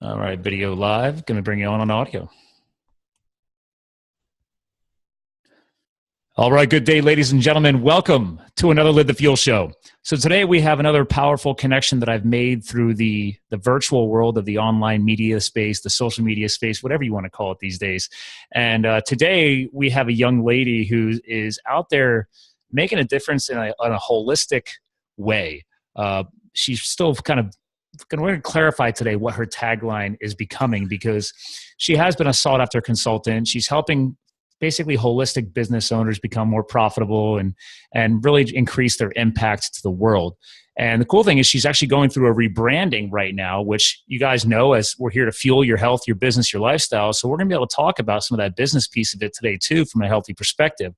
All right, video live. Going to bring you on audio. All right, good day, ladies and gentlemen. Welcome to another Live the Fuel show. So today we have another powerful connection that I've made through the virtual world of the online media space, the social media space, whatever you want to call it these days. And today we have a young lady who is out there making a difference in a holistic way. She's still kind of we're going to clarify today what her tagline is becoming, because she has been a sought after consultant. She's helping basically holistic business owners become more profitable and really increase their impact to the world. And the cool thing is she's actually going through a rebranding right now, which you guys know, as we're here to fuel your health, your business, your lifestyle. So we're going to be able to talk about some of that business piece of it today too, from a healthy perspective.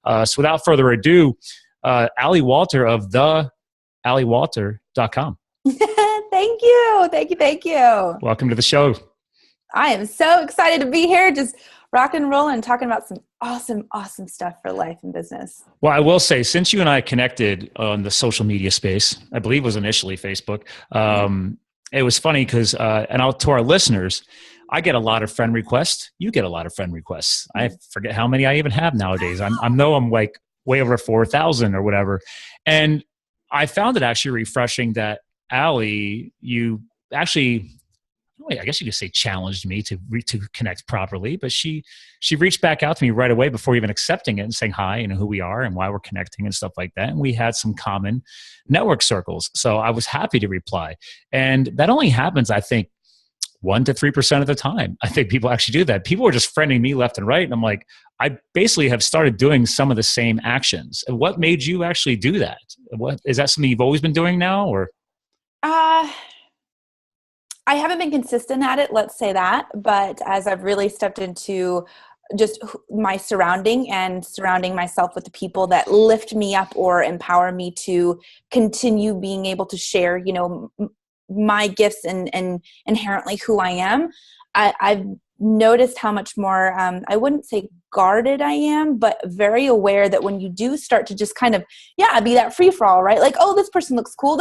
So without further ado, Ali Walter of thealiwalter.com. Thank you. Thank you. Welcome to the show. I am so excited to be here, just rock and roll and talking about some awesome stuff for life and business. Well, I will say, since you and I connected on the social media space, I believe it was initially Facebook, it was funny because, to our listeners, I get a lot of friend requests. You get a lot of friend requests. I forget how many I even have nowadays. I know I'm like way over 4,000 or whatever. And I found it actually refreshing that Ali, you actually, I guess you could say, challenged me to connect properly, but she reached back out to me right away before even accepting it and saying hi and who we are and why we're connecting and stuff like that. And we had some common network circles. So I was happy to reply. And that only happens, I think, 1 to 3% of the time. I think people actually do that. People were just friending me left and right. And I'm like, I basically have started doing some of the same actions. And what made you actually do that? What is that something you've always been doing now, or? I haven't been consistent at it, let's say that. But as I've really stepped into just my surrounding and surrounding myself with the people that lift me up or empower me to continue being able to share, my gifts and inherently who I am, I've noticed how much more, I wouldn't say guarded I am, but very aware that when you do start to just kind of, be that free for all, right? Like, oh, this person looks cool,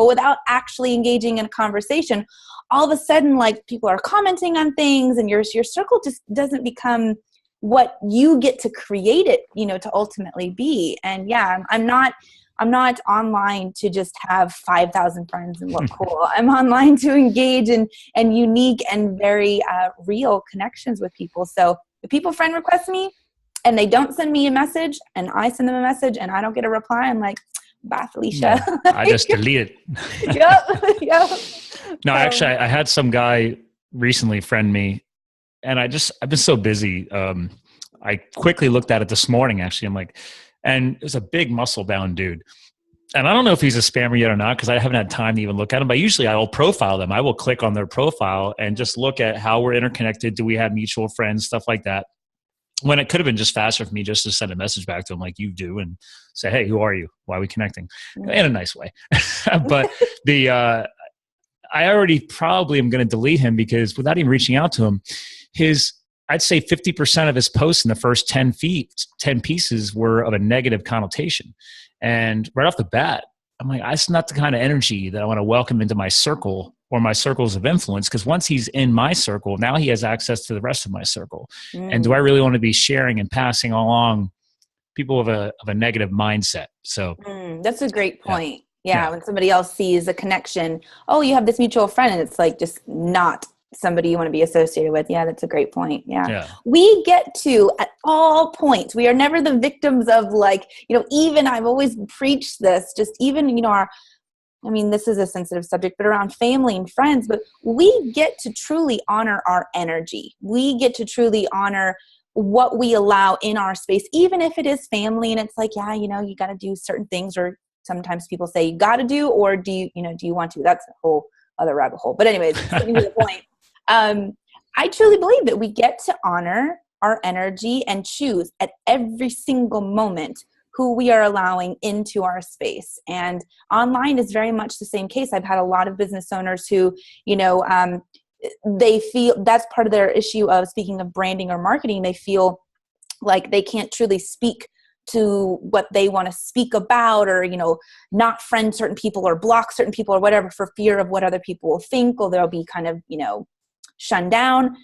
without actually engaging in a conversation, all of a sudden, like, people are commenting on things and your circle just doesn't become what you get to create it, to ultimately be. And I'm not online to just have 5,000 friends and look cool. I'm online to engage in unique and very real connections with people. So if people friend request me and they don't send me a message and I send them a message and I don't get a reply, I'm like, bye, Felicia. I just delete it. Yep. No, actually, I had some guy recently friend me, and I've been so busy. I quickly looked at it this morning, actually. I'm like, and it was a big muscle-bound dude. And I don't know if he's a spammer yet or not, because I haven't had time to even look at him. But usually I will profile them. I will click on their profile and just look at how we're interconnected. Do we have mutual friends? Stuff like that. When it could have been just faster for me just to send a message back to him like you do and say, hey, who are you? Why are we connecting? In a nice way. But I already probably am going to delete him, because without even reaching out to him, I'd say 50% of his posts in the first 10 pieces were of a negative connotation. And right off the bat, I'm like, that's not the kind of energy that I want to welcome into my circle or my circles of influence, because once he's in my circle, now he has access to the rest of my circle. And do I really want to be sharing and passing along people of a negative mindset? So that's a great point. Yeah. When somebody else sees a connection, oh, you have this mutual friend, and it's like just not somebody you want to be associated with. Yeah, that's a great point. Yeah. We get to, at all points, we are never the victims of, like, even I've always preached this, just even, this is a sensitive subject, but around family and friends, but we get to truly honor our energy. We get to truly honor what we allow in our space, even if it is family. And it's like, you got to do certain things, or sometimes people say you got to do, or do you want to? That's a whole other rabbit hole. But anyways, getting to the point. I truly believe that we get to honor our energy and choose at every single moment who we are allowing into our space. And online is very much the same case. I've had a lot of business owners who, they feel that's part of their issue of, speaking of branding or marketing, they feel like they can't truly speak to what they want to speak about, or, you know, not friend certain people or block certain people or whatever for fear of what other people will think, or they'll be kind of, you know, shunned down.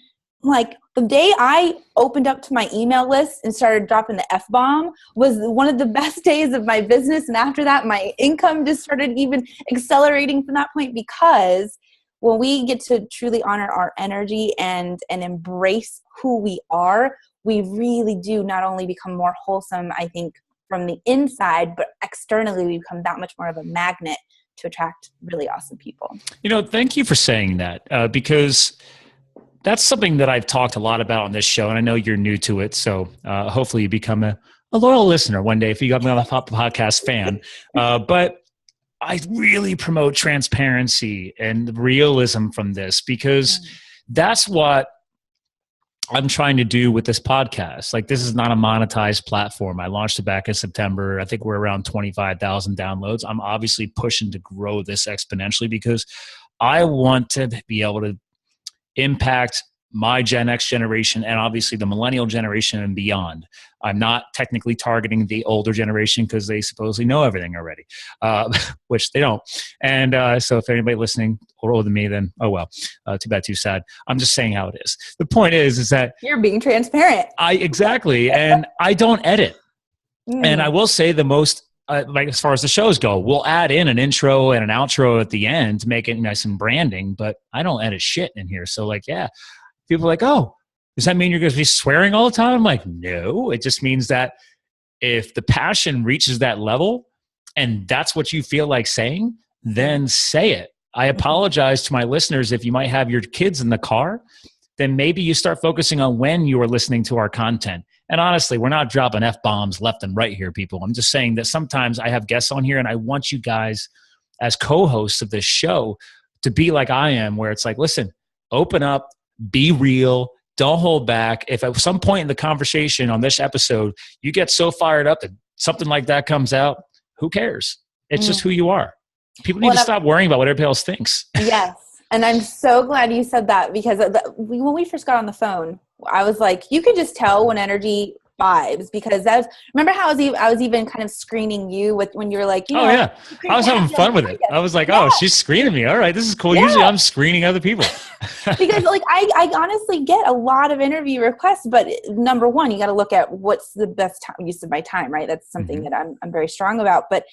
Like the day I opened up to my email list and started dropping the F-bomb was one of the best days of my business. And after that, my income just started even accelerating from that point, because when we get to truly honor our energy and embrace who we are, we really do not only become more wholesome, I think, from the inside, but externally we become that much more of a magnet to attract really awesome people. You know, thank you for saying that, because that's something that I've talked a lot about on this show, and I know you're new to it. So hopefully you become a loyal listener one day if you got me on the podcast fan. But I really promote transparency and realism from this, because that's what I'm trying to do with this podcast. Like, this is not a monetized platform. I launched it back in September. I think we're around 25,000 downloads. I'm obviously pushing to grow this exponentially because I want to be able to impact my Gen X generation and obviously the millennial generation and beyond. I'm not technically targeting the older generation because they supposedly know everything already, which they don't. And so if anybody listening or older than me, then oh well, too bad, too sad. I'm just saying how it is. The point is that you're being transparent. Exactly. And I don't edit. And I will say the most, like as far as the shows go, we'll add in an intro and an outro at the end to make it nice and branding, but I don't edit shit in here. So like, yeah, people are like, oh, does that mean you're going to be swearing all the time? I'm like, no, it just means that if the passion reaches that level and that's what you feel like saying, then say it. I apologize to my listeners if you might have your kids in the car, then maybe you start focusing on when you are listening to our content. And honestly, we're not dropping F-bombs left and right here, people. I'm just saying that sometimes I have guests on here and I want you guys as co-hosts of this show to be like I am, where it's like, listen, open up, be real, don't hold back. If at some point in the conversation on this episode, you get so fired up that something like that comes out, who cares? It's just who you are. People need to stop worrying about what everybody else thinks. Yes. And I'm so glad you said that, because when we first got on the phone, I was like, you could just tell when energy vibes, because remember how I was even kind of screening you with when you were like, you know, yeah, I was having fun with it. I was like, oh, she's screening me. All right, this is cool. Yeah. Usually I'm screening other people. Because like I honestly get a lot of interview requests, but number one, you got to look at what's the best use of my time, right? That's something that I'm very strong about. But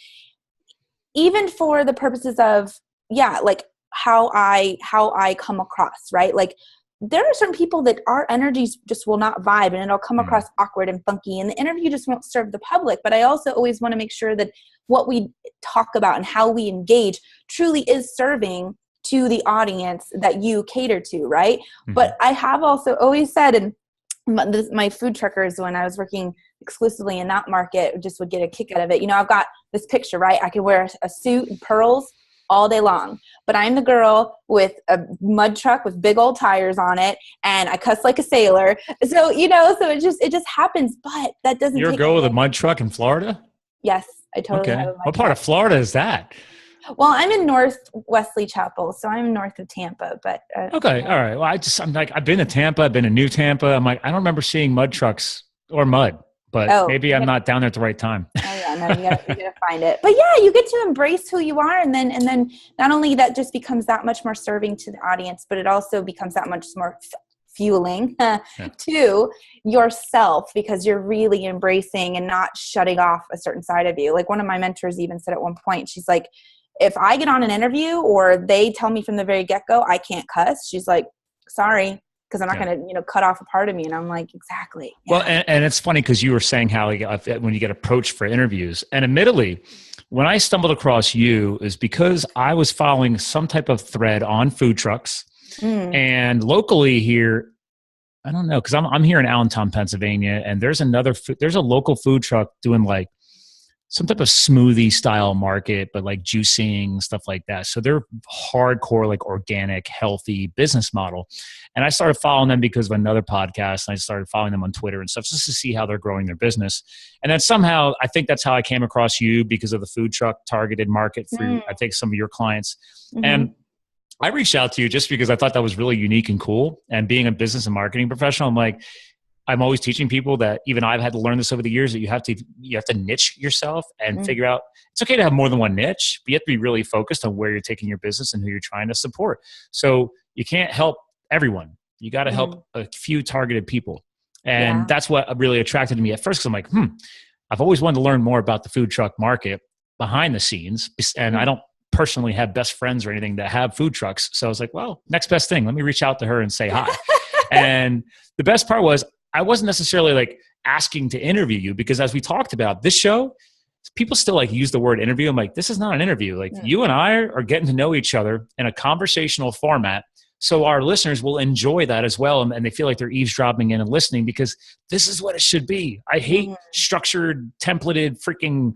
even for the purposes of, like how I come across, right? Like, there are certain people that our energies just will not vibe, and it'll come across awkward and funky, and the interview just won't serve the public. But I also always want to make sure that what we talk about and how we engage truly is serving to the audience that you cater to, right? But I have also always said, and my food truckers, when I was working exclusively in that market, just would get a kick out of it. You know, I've got this picture, right? I could wear a suit and pearls all day long, but I'm the girl with a mud truck with big old tires on it, and I cuss like a sailor. So, you know, so it just happens, but that doesn't. You're a girl with a mud truck in Florida? Yes, I totally have a mud What part of Florida is that? Well, I'm in North Wesley Chapel, so I'm north of Tampa, but. Okay. All right. Well, I'm like, I've been to Tampa. I've been to New Tampa. I'm like, I don't remember seeing mud trucks or mud, but maybe I'm not down there at the right time. No, you gotta find it. But yeah, you get to embrace who you are, and then not only that just becomes that much more serving to the audience, but it also becomes that much more fueling to yourself, because you're really embracing and not shutting off a certain side of you. Like, one of my mentors even said at one point, she's like, if I get on an interview or they tell me from the very get-go I can't cuss, she's like, sorry, because I'm not going to, cut off a part of me. And I'm like, exactly. Yeah. Well, and it's funny because you were saying how when you get approached for interviews, and admittedly, when I stumbled across you is because I was following some type of thread on food trucks, and locally here, I don't know, because I'm here in Allentown, Pennsylvania, and there's a local food truck doing like some type of smoothie style market, but like juicing, stuff like that. So they're hardcore, like organic, healthy business model. And I started following them because of another podcast. And I started following them on Twitter and stuff just to see how they're growing their business. And then somehow, I think that's how I came across you, because of the food truck targeted market for, I think, some of your clients. And I reached out to you just because I thought that was really unique and cool. And being a business and marketing professional, I'm like, I'm always teaching people that even I've had to learn this over the years, that you have to niche yourself and figure out, it's okay to have more than one niche, but you have to be really focused on where you're taking your business and who you're trying to support. So you can't help everyone. You got to help a few targeted people. And that's what really attracted me at first. Cause I'm like, I've always wanted to learn more about the food truck market behind the scenes. And I don't personally have best friends or anything that have food trucks. So I was like, well, next best thing, let me reach out to her and say hi. And the best part was, I wasn't necessarily like asking to interview you, because as we talked about this show, people still like use the word interview. I'm like, this is not an interview. Like you and I are getting to know each other in a conversational format. So our listeners will enjoy that as well. And they feel like they're eavesdropping in and listening, because this is what it should be. I hate structured, templated freaking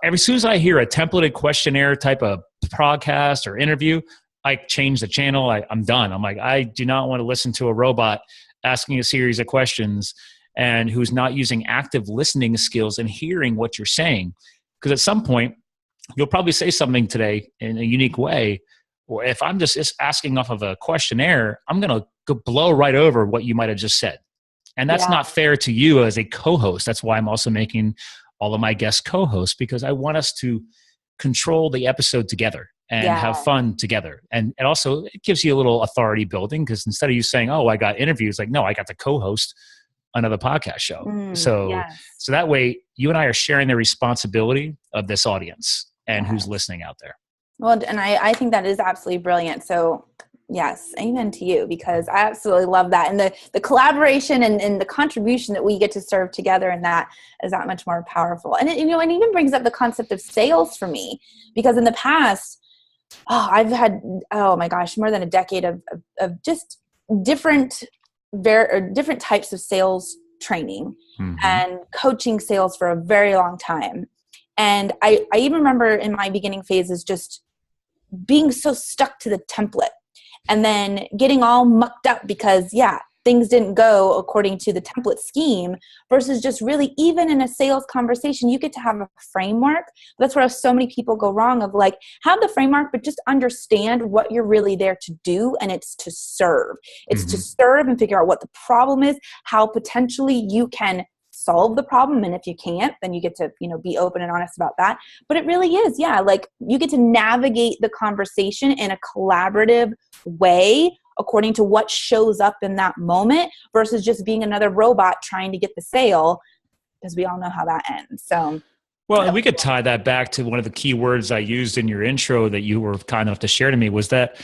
as soon as I hear a templated questionnaire type of podcast or interview, I change the channel. I'm done. I'm like, I do not want to listen to a robot asking a series of questions and who's not using active listening skills and hearing what you're saying. Because at some point, you'll probably say something today in a unique way. Or if I'm just asking off of a questionnaire, I'm going to go blow right over what you might have just said. And that's not fair to you as a co-host. That's why I'm also making all of my guest co-hosts, because I want us to control the episode together and have fun together. And also it gives you a little authority building, because instead of you saying, oh, I got interviews, like, no, I got to co-host another podcast show. So that way you and I are sharing the responsibility of this audience and who's listening out there. Well, and I think that is absolutely brilliant. So yes, amen to you, because I absolutely love that. And the collaboration and the contribution that we get to serve together, and that is that much more powerful. And it, it even brings up the concept of sales for me, because in the past, I've had, oh my gosh, more than a decade of just different types of sales training and coaching sales for a very long time. And I even remember in my beginning phases just being so stuck to the template, and then getting all mucked up because, things didn't go according to the template scheme, versus just really, even in a sales conversation, you get to have a framework. That's where so many people go wrong, of like, have the framework, but just understand what you're really there to do. And it's to serve. It's to serve and figure out what the problem is, how potentially you can solve the problem. And if you can't, then you get to, be open and honest about that. But it really is, like you get to navigate the conversation in a collaborative way according to what shows up in that moment, versus just being another robot trying to get the sale, because we all know how that ends. So, well, and we could tie that back to one of the key words I used in your intro that you were kind enough to share to me, was that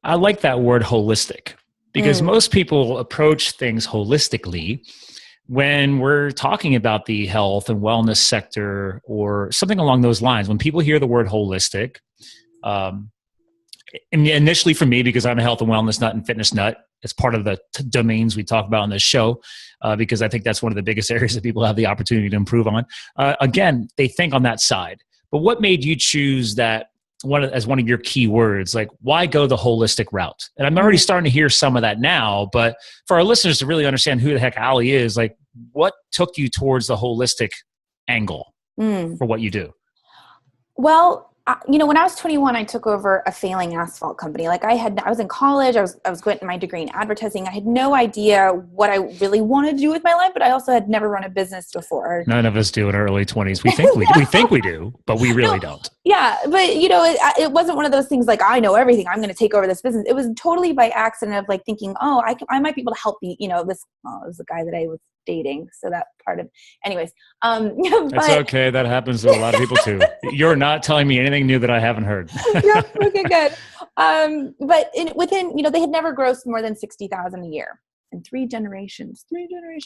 I like that word holistic, because most people approach things holistically when we're talking about the health and wellness sector or something along those lines. When people hear the word holistic, initially for me, because I'm a health and wellness nut and fitness nut, it's part of the domains we talk about on this show, because I think that's one of the biggest areas that people have the opportunity to improve on. Again, they think on that side. But what made you choose that as one of your key words? Like, why go the holistic route? And I'm already starting to hear some of that now, but for our listeners to really understand who the heck Ali is, like, what took you towards the holistic angle for what you do? Well, when I was 21, I took over a failing asphalt company. Like I was in college. I was getting my degree in advertising. I had no idea what I really wanted to do with my life, but I also had never run a business before. None of us do in our early 20s. We think we do, but we really don't. Yeah. But it wasn't one of those things like, I know everything, I'm going to take over this business. It was totally by accident of like thinking, I might be able to help you. It was the guy that I was dating. So that part of, anyways, it's okay. That happens to a lot of people too. You're not telling me anything new that I haven't heard. Yeah. Okay, good. But within, they had never grossed more than 60,000 a year in 3 generations.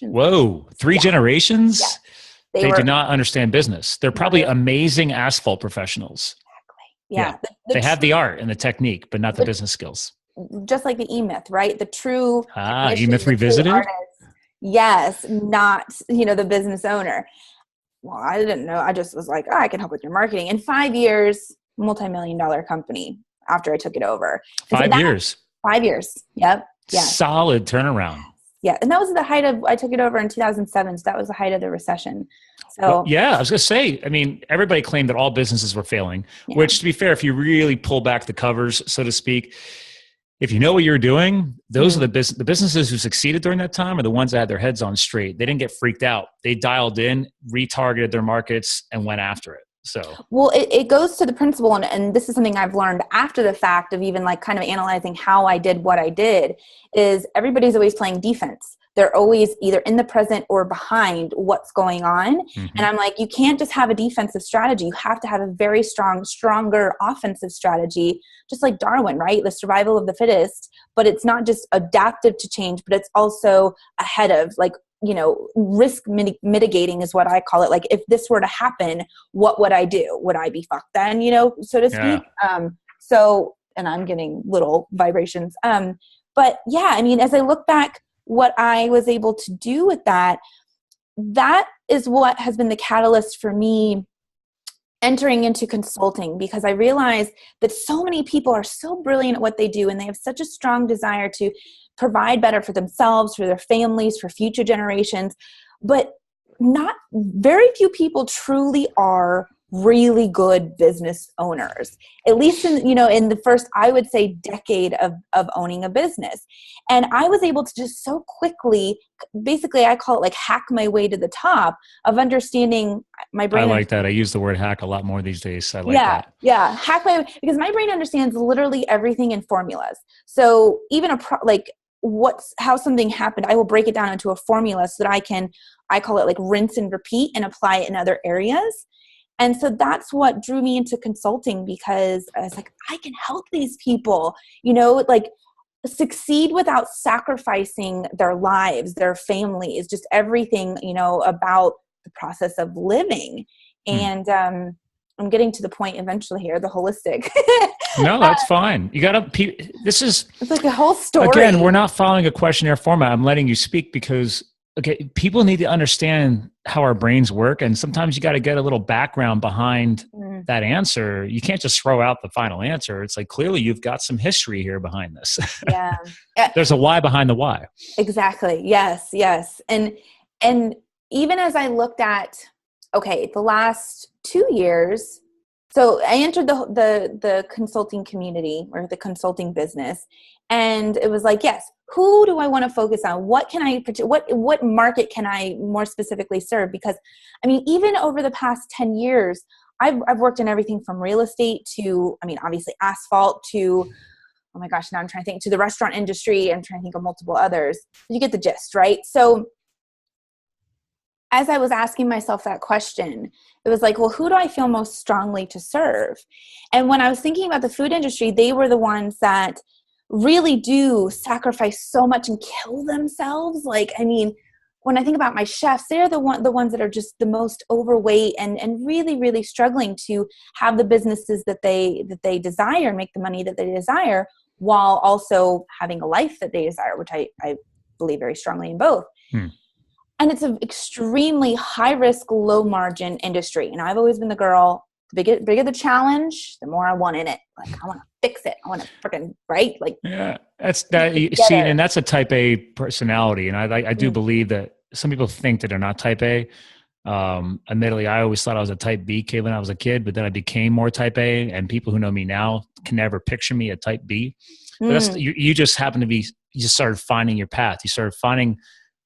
Whoa. 3 generations? Yeah. They do not understand business. They're probably amazing asphalt professionals. Exactly. Yeah. They have the art and the technique, but not the business skills. Just like the E-Myth, right? The true E-Myth Revisited? Yes, not, the business owner. Well, I didn't know. I just was like, I can help with your marketing. In 5 years, multi-million-dollar company after I took it over. 5 years? 5 years. Yep. Yeah. Solid turnaround. Yeah. And that was the height of, I took it over in 2007. So that was the height of the recession. So I was going to say, everybody claimed that all businesses were failing, which, to be fair, if you really pull back the covers, so to speak, if you know what you're doing, those are the businesses who succeeded during that time are the ones that had their heads on straight. They didn't get freaked out. They dialed in, retargeted their markets, and went after it. So, well, it goes to the principle, and this is something I've learned after the fact of even like kind of analyzing how I did what I did, is everybody's always playing defense. They're always either in the present or behind what's going on. And I'm like, you can't just have a defensive strategy. You have to have a very stronger offensive strategy, just like Darwin, right? The survival of the fittest. But it's not just adaptive to change, but it's also ahead of, like, you know, risk mitigating is what I call it. Like, if this were to happen, what would I do? Would I be fucked then, you know, so to speak? So, and I'm getting little vibrations. But yeah, I mean, as I look back, what I was able to do with that is what has been the catalyst for me entering into consulting, because I realized that so many people are so brilliant at what they do, and they have such a strong desire to provide better for themselves, for their families, for future generations, but not very few people truly are really good business owners, at least in, you know, in the first, I would say, decade of owning a business. And I was able to just so quickly, basically, I call it like hack my way to the top of understanding my brain. I like that. I use the word hack a lot more these days. I like that. Yeah. Hack my way, because my brain understands literally everything in formulas. So even how something happened, I will break it down into a formula so that I call it like rinse and repeat and apply it in other areas. And so that's what drew me into consulting, because I was like, I can help these people, you know, like succeed without sacrificing their lives, their families, just everything, you know, about the process of living. And I'm getting to the point eventually here, the holistic. No, that's fine. You got to, it's like a whole story. Again, we're not following a questionnaire format. I'm letting you speak because, okay, people need to understand how our brains work. And sometimes you got to get a little background behind that answer. You can't just throw out the final answer. It's like, clearly you've got some history here behind this. Yeah. There's a why behind the why. Exactly. Yes. And even as I looked at, okay, the last 2 years, so I entered the consulting community, or the consulting business, and it was like, yes, who do I want to focus on? What can I, what market can I more specifically serve? Because I mean, even over the past 10 years, I've worked in everything from real estate to, I mean, obviously asphalt to, oh my gosh, now I'm trying to think, to the restaurant industry. I'm trying to think of multiple others. You get the gist, right? So as I was asking myself that question, it was like, well, who do I feel most strongly to serve? And when I was thinking about the food industry, they were the ones that really do sacrifice so much and kill themselves. Like, I mean, when I think about my chefs, they're the ones that are just the most overweight and really, really struggling to have the businesses that they desire, make the money that they desire, while also having a life that they desire, which I believe very strongly in both. And it's an extremely high risk, low margin industry. And I've always been the girl, the bigger the challenge, the more I want in it. Like, I want to fix it. I want to freaking, right? Like, yeah, that's that. You see, and that's a type A personality. And I do believe that some people think that they're not type A. Admittedly, I always thought I was a type B kid when I was a kid, but then I became more type A, and people who know me now can never picture me a type B. But that's, you just happen to be, you just started finding your path. You started finding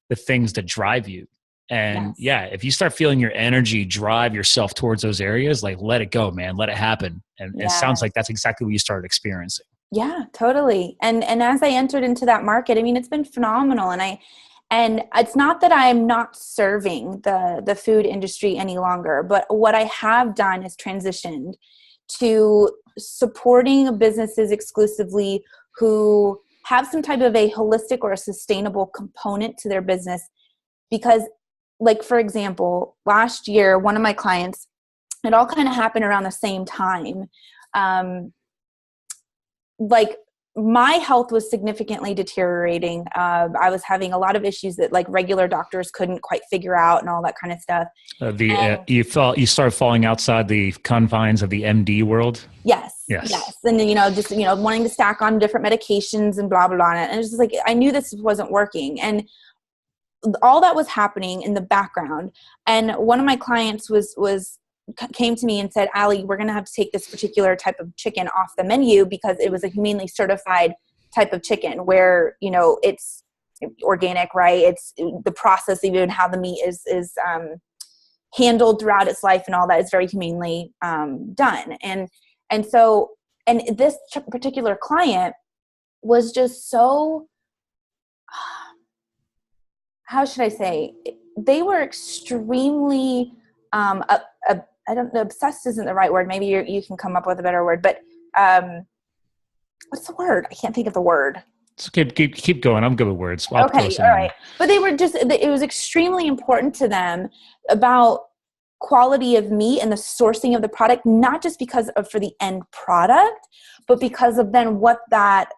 the things that drive you. And if you start feeling your energy drive yourself towards those areas, like, let it go, man, let it happen. And it sounds like that's exactly what you started experiencing. Yeah, totally. And as I entered into that market, I mean, it's been phenomenal. And it's not that I'm not serving the food industry any longer, but what I have done is transitioned to supporting businesses exclusively who have some type of a holistic or a sustainable component to their business. Because, like, for example, last year, one of my clients, it all kind of happened around the same time. Like, my health was significantly deteriorating. I was having a lot of issues that, like, regular doctors couldn't quite figure out and all that kind of stuff. You started falling outside the confines of the MD world. Yes. And then, just, wanting to stack on different medications and blah, blah, blah. And it's just like, I knew this wasn't working. And all that was happening in the background. And one of my clients came to me and said, Allie, we're going to have to take this particular type of chicken off the menu because it was a humanely certified type of chicken where, you know, it's organic, right? It's the process, even how the meat is handled throughout its life and all that is very humanely done. And so, and this particular client was just so, how should I say, they were extremely, I don't know, obsessed isn't the right word. Maybe you can come up with a better word, but what's the word? I can't think of the word. Keep going. I'm good with words. Okay, all right. But they were just, it was extremely important to them about quality of meat and the sourcing of the product, not just because of for the end product, but because of then what that,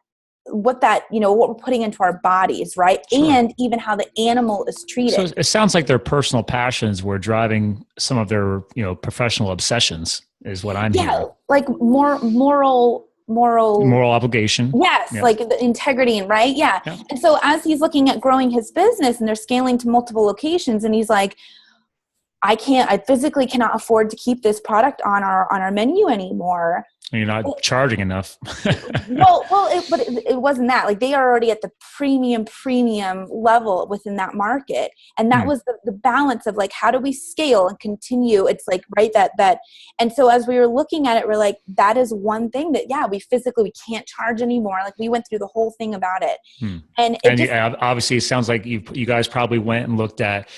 you know, what we're putting into our bodies, right? Sure. And even how the animal is treated. So it sounds like their personal passions were driving some of their, you know, professional obsessions is what I'm hearing. Like moral obligation. Yes. Like the integrity, right? Yeah. And so as he's looking at growing his business and they're scaling to multiple locations, and he's like, I physically cannot afford to keep this product on our menu anymore. You're not charging enough. But it wasn't that. Like, they are already at the premium level within that market. And that was the balance of, like, how do we scale and continue? It's like, right, that. And so as we were looking at it, we're like, that is one thing that, we can't charge anymore. Like, we went through the whole thing about it. And obviously it sounds like you guys probably went and looked at,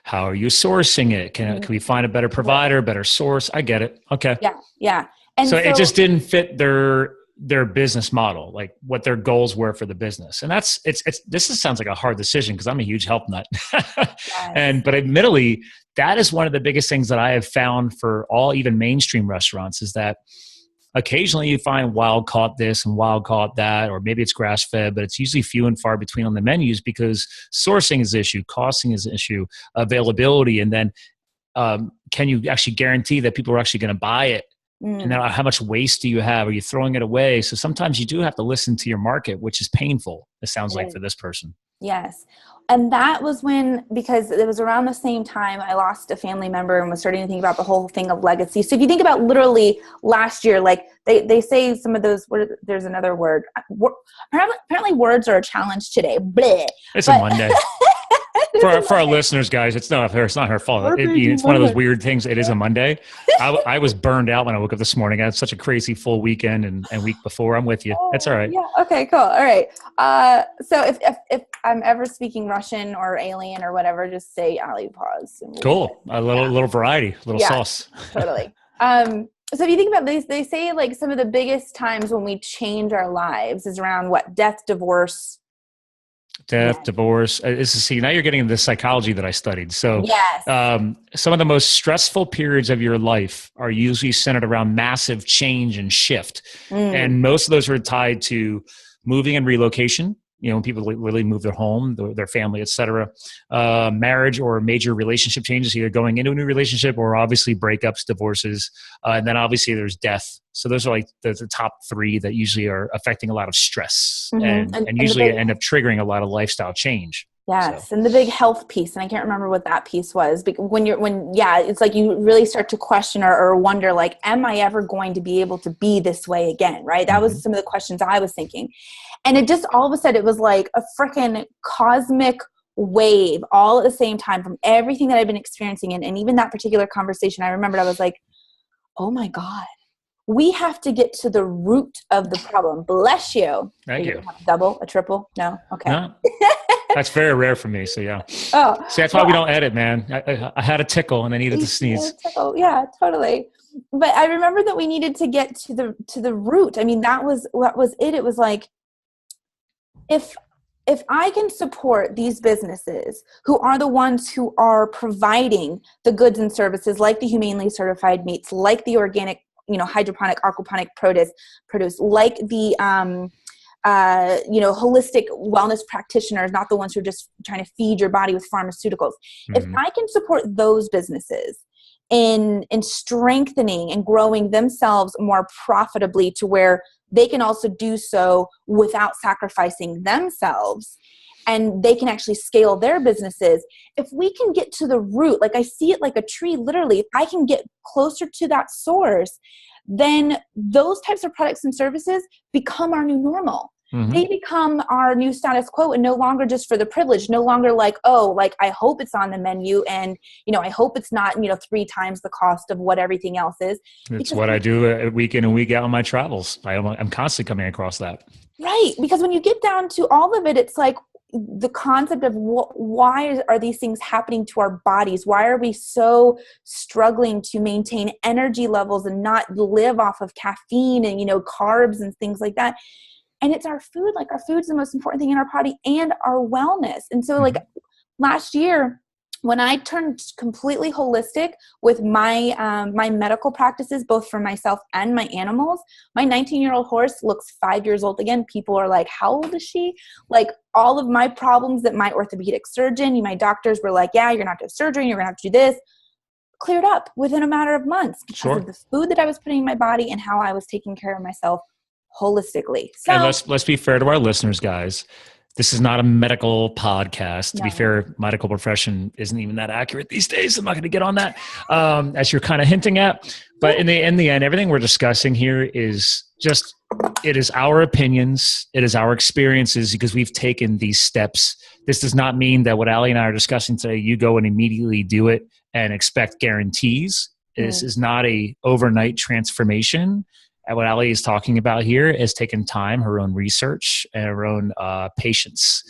how are you sourcing it? Can we find a better provider, better source? I get it. Okay. Yeah. And so it just didn't fit their business model, like what their goals were for the business. And sounds like a hard decision because I'm a huge health nut. Yes. But admittedly, that is one of the biggest things that I have found for all even mainstream restaurants is that occasionally you find wild caught this and wild caught that, or maybe it's grass fed, but it's usually few and far between on the menus because sourcing is an issue, costing is an issue, availability. And then can you actually guarantee that people are actually going to buy it? And then how much waste do you have? Are you throwing it away? So sometimes you do have to listen to your market, which is painful. It sounds like for this person. Yes. And that was because it was around the same time I lost a family member and was starting to think about the whole thing of legacy. So if you think about literally last year, like they say some of those, there's another word. Apparently words are a challenge today. Bleh. It's a Monday. For our listeners, guys, it's not her fault. It's one of those weird things. It is a Monday. I was burned out when I woke up this morning. I had such a crazy full weekend and week before. I'm with you. It's all right. Yeah. Okay, cool. All right. So if I'm ever speaking Russian or alien or whatever, just say Ali pause. Cool. A little variety, a little sauce. Totally. So if you think about this, they say like some of the biggest times when we change our lives is around death, divorce, divorce. See, now you're getting into the psychology that I studied. So yes. Some of the most stressful periods of your life are usually centered around massive change and shift. And most of those are tied to moving and relocation. You know, when people really move their home, their family, et cetera, marriage or major relationship changes, either going into a new relationship or obviously breakups, divorces, and then obviously there's death. So those are like the top three that usually are affecting a lot of stress and usually end up triggering a lot of lifestyle change. Yes. So. And the big health piece, and I can't remember what that piece was, but it's like you really start to question or wonder, like, am I ever going to be able to be this way again? Right. That was some of the questions I was thinking. And it just, all of a sudden, it was like a freaking cosmic wave all at the same time from everything that I've been experiencing. And even that particular conversation, I remembered I was like, oh my God, we have to get to the root of the problem. Bless you. Thank you. A double, a triple? No? Okay. No. That's very rare for me. So yeah. Oh, see, that's why we don't edit, man. I had a tickle and I needed to sneeze. Yeah, totally. But I remember that we needed to get to the root. I mean, that was what was it. It was like, if I can support these businesses who are the ones who are providing the goods and services like the humanely certified meats, like the organic, hydroponic, aquaponic produce, like the, holistic wellness practitioners, not the ones who are just trying to feed your body with pharmaceuticals. If I can support those businesses in strengthening and growing themselves more profitably to where they can also do so without sacrificing themselves, and they can actually scale their businesses. If we can get to the root, like I see it like a tree, literally, if I can get closer to that source, then those types of products and services become our new normal. Mm-hmm. they become our new status quo, and no longer just for the privilege, no longer like, oh, like I hope it's on the menu, and I hope it's not 3 times the cost of what everything else is. It's what I do a week in and week out on my travels. I'm constantly coming across that. Right. Because when you get down to all of it, it's like the concept of why are these things happening to our bodies? Why are we so struggling to maintain energy levels and not live off of caffeine and, carbs and things like that? And it's our food. Like, our food's the most important thing in our body and our wellness. And so like last year, when I turned completely holistic with my my medical practices, both for myself and my animals, my 19-year-old horse looks 5 years old again. People are like, how old is she? Like, all of my problems that my orthopedic surgeon, my doctors were like, yeah, you're going to have to have surgery, you're going to have to do this, cleared up within a matter of months because of the food that I was putting in my body and how I was taking care of myself holistically. So, and let's be fair to our listeners, guys. This is not a medical podcast. To be fair, medical profession isn't even that accurate these days. I'm not going to get on that, as you're kind of hinting at. But in the end, everything we're discussing here is just, it is our opinions. It is our experiences because we've taken these steps. This does not mean that what Ali and I are discussing today, you go and immediately do it and expect guarantees. This is not a overnight transformation. And what Ali is talking about here is taking time, her own research, and her own patience.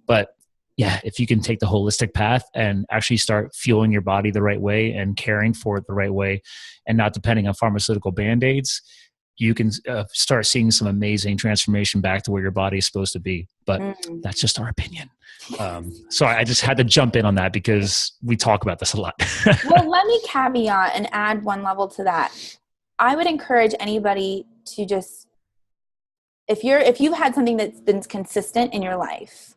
But yeah, if you can take the holistic path and actually start fueling your body the right way and caring for it the right way and not depending on pharmaceutical Band-Aids, you can start seeing some amazing transformation back to where your body is supposed to be. But that's just our opinion. So I just had to jump in on that because we talk about this a lot. Well, let me caveat and add one level to that. I would encourage anybody to just, if you've had something that's been consistent in your life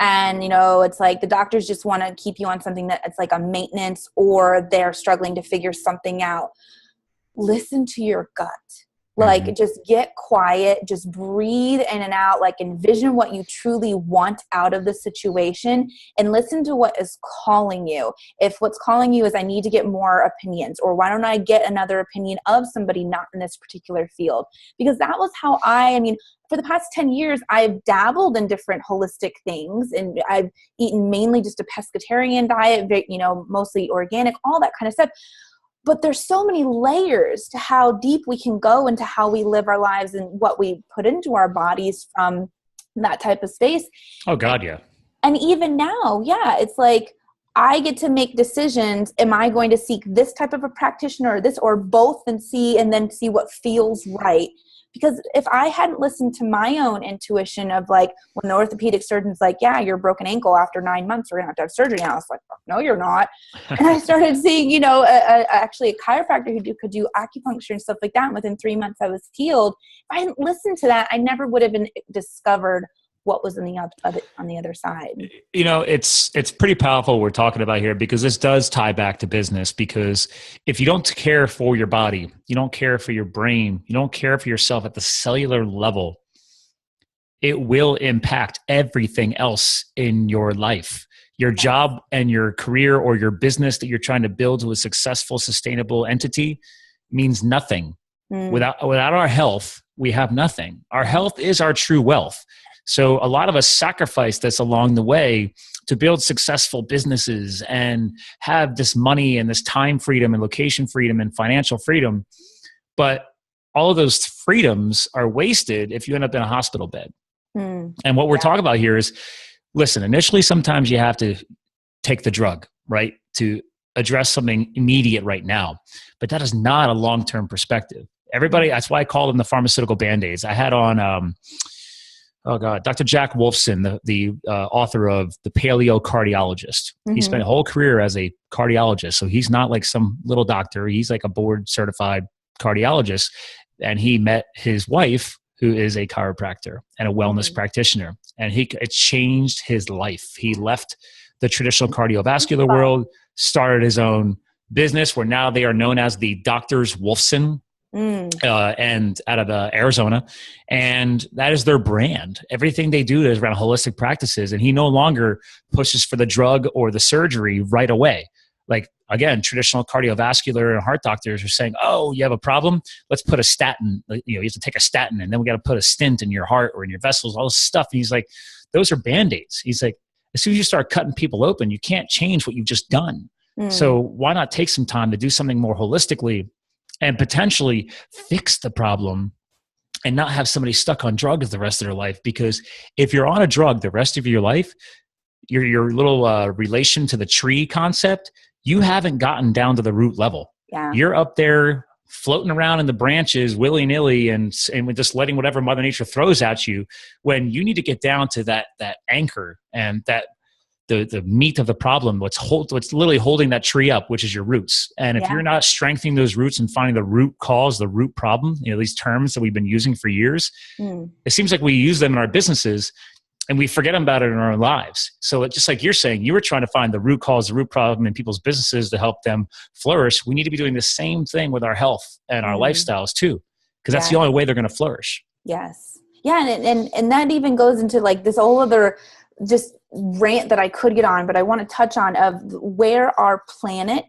and, it's like the doctors just want to keep you on something that it's like a maintenance or they're struggling to figure something out, listen to your gut. Like, just get quiet, just breathe in and out, like envision what you truly want out of the situation and listen to what is calling you. If what's calling you is I need to get more opinions, or why don't I get another opinion of somebody not in this particular field? Because that was how for the past 10 years, I've dabbled in different holistic things, and I've eaten mainly just a pescatarian diet, mostly organic, all that kind of stuff. But there's so many layers to how deep we can go into how we live our lives and what we put into our bodies from that type of space. Oh, God, yeah. And even now, it's like I get to make decisions. Am I going to seek this type of a practitioner or this or both and then see what feels right? Because if I hadn't listened to my own intuition of like when the orthopedic surgeon's like, yeah, your broken ankle after 9 months, we're going to have surgery. And I was like, oh, no, you're not. And I started seeing, actually a chiropractor who could do acupuncture and stuff like that. And within 3 months I was healed. If I hadn't listened to that, I never would have been discovered what was on the other side. It's pretty powerful what we're talking about here because this does tie back to business. Because if you don't care for your body, you don't care for your brain, you don't care for yourself at the cellular level, it will impact everything else in your life. Your job and your career or your business that you're trying to build to a successful, sustainable entity means nothing. Without our health, we have nothing. Our health is our true wealth. So a lot of us sacrifice this along the way to build successful businesses and have this money and this time freedom and location freedom and financial freedom. But all of those freedoms are wasted if you end up in a hospital bed. And what we're talking about here is, listen, initially, sometimes you have to take the drug, right, to address something immediate right now. But that is not a long-term perspective. Everybody, that's why I call them the pharmaceutical Band-Aids. I had on... Dr. Jack Wolfson, the author of The Paleo Cardiologist. He spent a whole career as a cardiologist. So he's not like some little doctor. He's like a board certified cardiologist. And he met his wife, who is a chiropractor and a wellness practitioner. And it changed his life. He left the traditional cardiovascular world, started his own business where now they are known as the Doctors Wolfson. And out of Arizona, and that is their brand. Everything they do is around holistic practices, and he no longer pushes for the drug or the surgery right away. Like, again, traditional cardiovascular and heart doctors are saying, oh, you have a problem? Let's put a statin, you have to take a statin, and then we got to put a stent in your heart or in your vessels, all this stuff. And he's like, those are Band-Aids. He's like, as soon as you start cutting people open, you can't change what you've just done. So why not take some time to do something more holistically and potentially fix the problem and not have somebody stuck on drugs the rest of their life? Because if you're on a drug the rest of your life, your little relation to the tree concept, you haven't gotten down to the root level. Yeah. You're up there floating around in the branches willy-nilly and just letting whatever Mother Nature throws at you, when you need to get down to that anchor and that the meat of the problem, what's literally holding that tree up, which is your roots. And if you're not strengthening those roots and finding the root cause, the root problem, these terms that we've been using for years, it seems like we use them in our businesses and we forget about it in our lives. So it's just like you're saying, you were trying to find the root cause, the root problem in people's businesses to help them flourish. We need to be doing the same thing with our health and our lifestyles too, because that's the only way they're going to flourish. Yes. Yeah. And that even goes into like this whole other just rant that I could get on, but I want to touch on of where our planet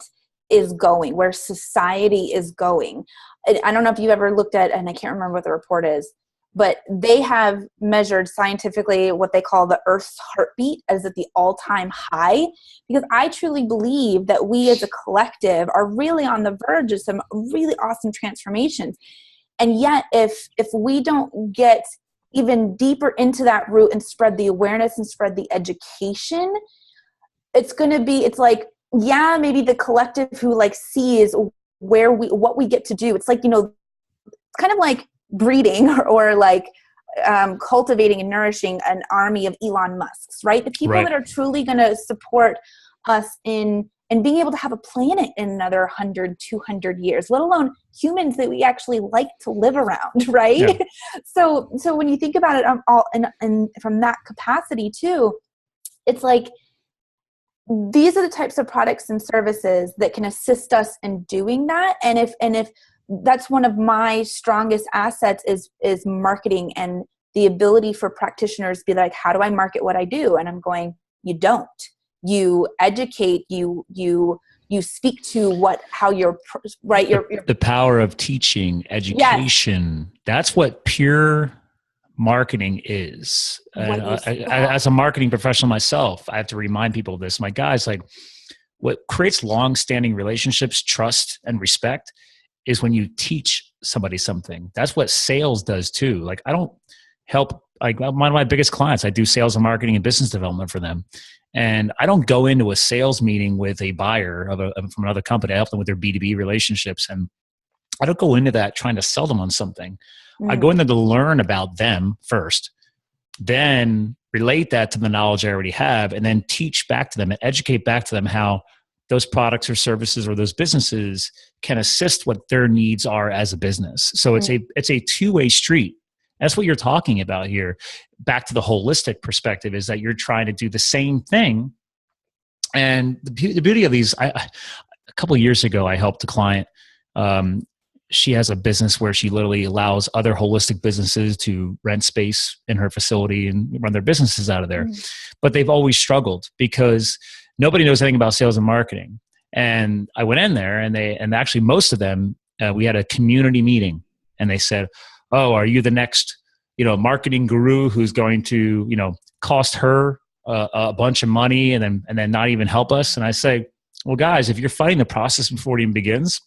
is going, where society is going. I don't know if you've ever looked at, and I can't remember what the report is, but they have measured scientifically what they call the Earth's heartbeat as at the all-time high, because I truly believe that we as a collective are really on the verge of some really awesome transformations. And yet if we don't get even deeper into that root and spread the awareness and spread the education, it's like, yeah, maybe the collective who like sees what we get to do. It's like, it's kind of like breeding or like cultivating and nourishing an army of Elon Musks, right? The people that are truly going to support us in being able to have a planet in another 100, 200 years, let alone humans that we actually like to live around, right? Yeah. So when you think about it and from that capacity too, it's like, these are the types of products and services that can assist us in doing that. And if that's one of my strongest assets is marketing and the ability for practitioners to be like, how do I market what I do? And I'm going, you don't. You educate, you speak to how you're right. The power of teaching, education. Yes. That's what pure marketing is. As a marketing professional myself, I have to remind people of this. My guys, like, what creates long-standing relationships, trust, and respect is when you teach somebody something. That's what sales does too. Like, I don't help, like, one of my biggest clients, I do sales and marketing and business development for them. And I don't go into a sales meeting with a buyer from another company. I help them with their B2B relationships. And I don't go into that trying to sell them on something. I go in there to learn about them first, then relate that to the knowledge I already have, and then teach back to them and educate back to them how those products or services or those businesses can assist what their needs are as a business. So it's a two-way street. That's what you're talking about here. Back to the holistic perspective is that you're trying to do the same thing. And the beauty of these, a couple of years ago, I helped a client. She has a business where she literally allows other holistic businesses to rent space in her facility and run their businesses out of there. But they've always struggled because nobody knows anything about sales and marketing. And I went in there and actually most of them, we had a community meeting and they said, oh, are you the next, marketing guru who's going to, cost her a bunch of money and then not even help us? And I say, well, guys, if you're fighting the process before it even begins,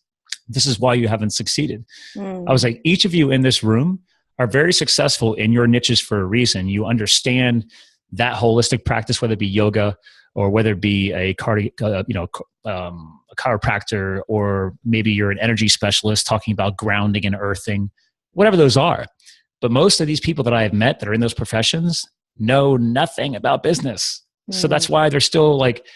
this is why you haven't succeeded. I was like, each of you in this room are very successful in your niches for a reason. You understand that holistic practice, whether it be yoga or whether it be a chiropractor, or maybe you're an energy specialist talking about grounding and earthing, whatever those are. But most of these people that I have met that are in those professions know nothing about business. So that's why they're still like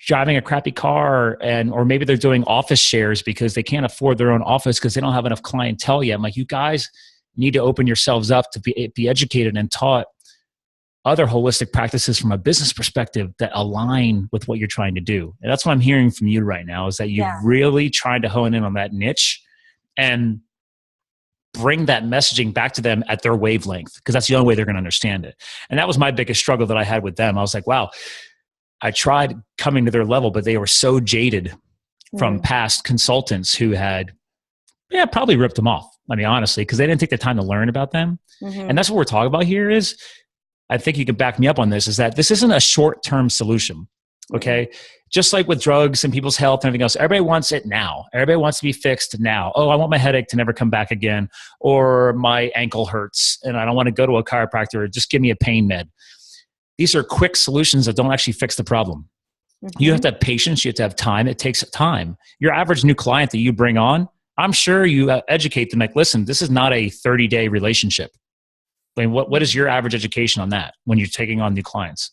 driving a crappy car, or maybe they're doing office shares because they can't afford their own office because they don't have enough clientele yet. I'm like, you guys need to open yourselves up to be educated and taught other holistic practices from a business perspective that align with what you're trying to do. And that's what I'm hearing from you right now, is that you're really trying to hone in on that niche and bring that messaging back to them at their wavelength, because that's the only way they're going to understand it. And that was my biggest struggle that I had with them. I was like, wow, I tried coming to their level, but they were so jaded from Mm. past consultants who had, probably ripped them off. I mean, honestly, because they didn't take the time to learn about them. Mm-hmm. And that's what we're talking about here is, I think you can back me up on this, is that this isn't a short-term solution. Okay. Mm-hmm. Just like with drugs and people's health and everything else, everybody wants it now. Everybody wants to be fixed now. Oh, I want my headache to never come back again, or my ankle hurts and I don't want to go to a chiropractor, or just give me a pain med. These are quick solutions that don't actually fix the problem. Mm-hmm. You have to have patience. You have to have time. It takes time. Your average new client that you bring on, I'm sure you educate them like, listen, this is not a 30-day relationship. I mean, what is your average education on that when you're taking on new clients?